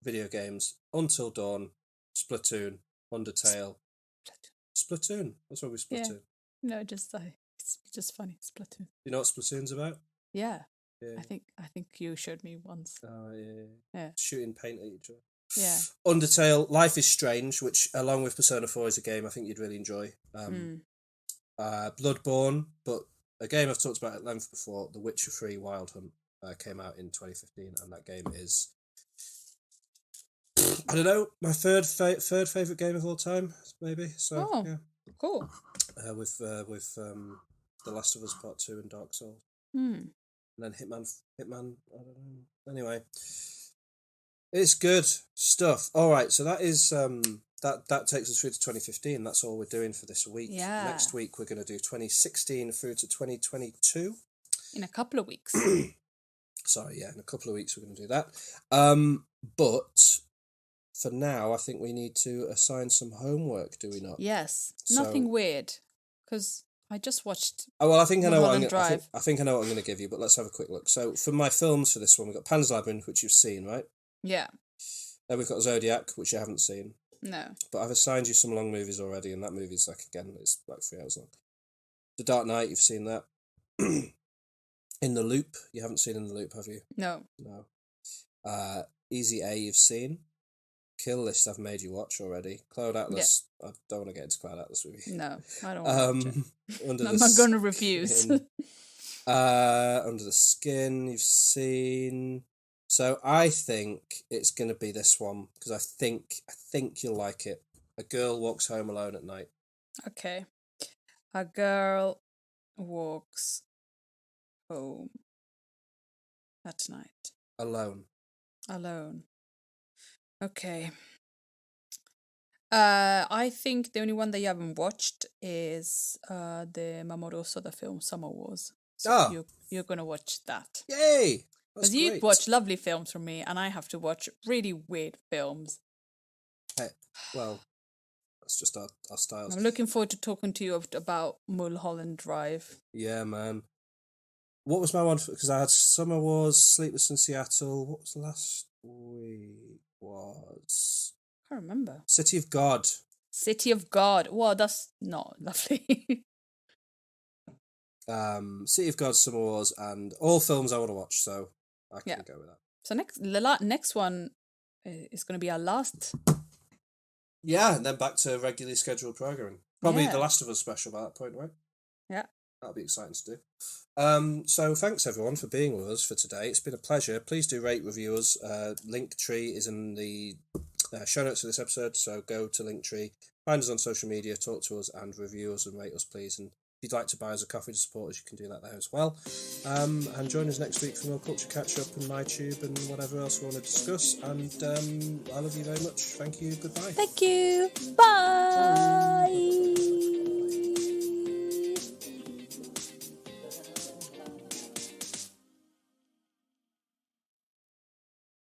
video games. Until Dawn, Splatoon, Undertale. Splatoon. What's wrong with Splatoon? Yeah. No, it's just funny. Splatoon. You know what Splatoon's about? Yeah. Yeah. I think you showed me once. Oh yeah. Yeah. Shooting paint at each other. Yeah. Undertale, Life is Strange, which along with Persona 4 is a game I think you'd really enjoy. Bloodborne, but a game I've talked about at length before, The Witcher 3 Wild Hunt, came out in 2015, and that game is, I don't know, my third favourite game of all time, maybe. So, Oh, yeah. cool. With The Last of Us Part 2 and Dark Souls. Hmm. And then Hitman, I don't know. Anyway, it's good stuff. All right, so that is that takes us through to 2015. That's all we're doing for this week. Yeah. Next week we're going to do 2016 through to 2022. In a couple of weeks. Sorry, yeah, in a couple of weeks we're going to do that. But for now, I think we need to assign some homework. Do we not? Yes. So- Nothing weird, because I just watched. Oh well, I think I know what I'm Mulholland going. Drive. I think I know what I'm going to give you. But let's have a quick look. So for my films for this one, we've got Pan's Labyrinth, which you've seen, right? Yeah. Then we've got Zodiac, which you haven't seen. No. But I've assigned you some long movies already, and that movie's like, again, it's like 3 hours long. The Dark Knight, you've seen that. In the Loop, you haven't seen In the Loop, have you? No. No. Easy A, you've seen. Kill List, I've made you watch already. Cloud Atlas, I don't want to get into Cloud Atlas with you. No. I don't want to watch it. Under I'm the not going to refuse. Skin. Under the Skin, you've seen. So I think it's going to be this one, because I think you'll like it. A Girl Walks Home Alone at Night. Okay. A girl walks home at night. Alone. Alone. Okay. I think the only one that you haven't watched is the Mamoru Osoda film Summer Wars. So Ah. you're gonna watch that. Yay! That's Because you great. watch lovely films from me, and I have to watch really weird films. Hey, well, that's just our styles. I'm looking forward to talking to you about Mulholland Drive. Yeah, man. What was my one? Because I had Summer Wars, Sleepless in Seattle. What was the last week? Was I can't remember. City of God. City of God. Well, that's not lovely. City of God, Summer Wars, and all films I want to watch. So I can go with that. So next one is going to be our last. Yeah, and then back to regularly scheduled programming. Probably Yeah. The Last of Us special by that point, right? Yeah. That'll be exciting to do. So thanks everyone for being with us for today. It's been a pleasure. Please do rate, review us. Linktree is in the show notes of this episode, so go to Linktree, find us on social media, talk to us, and review us and rate us, please. And if you'd like to buy us a coffee to support us, you can do that there as well. And join us next week for more Culture Catch Up and MyTube and whatever else we want to discuss. And I love you very much. Thank you. Goodbye. Thank you. Bye.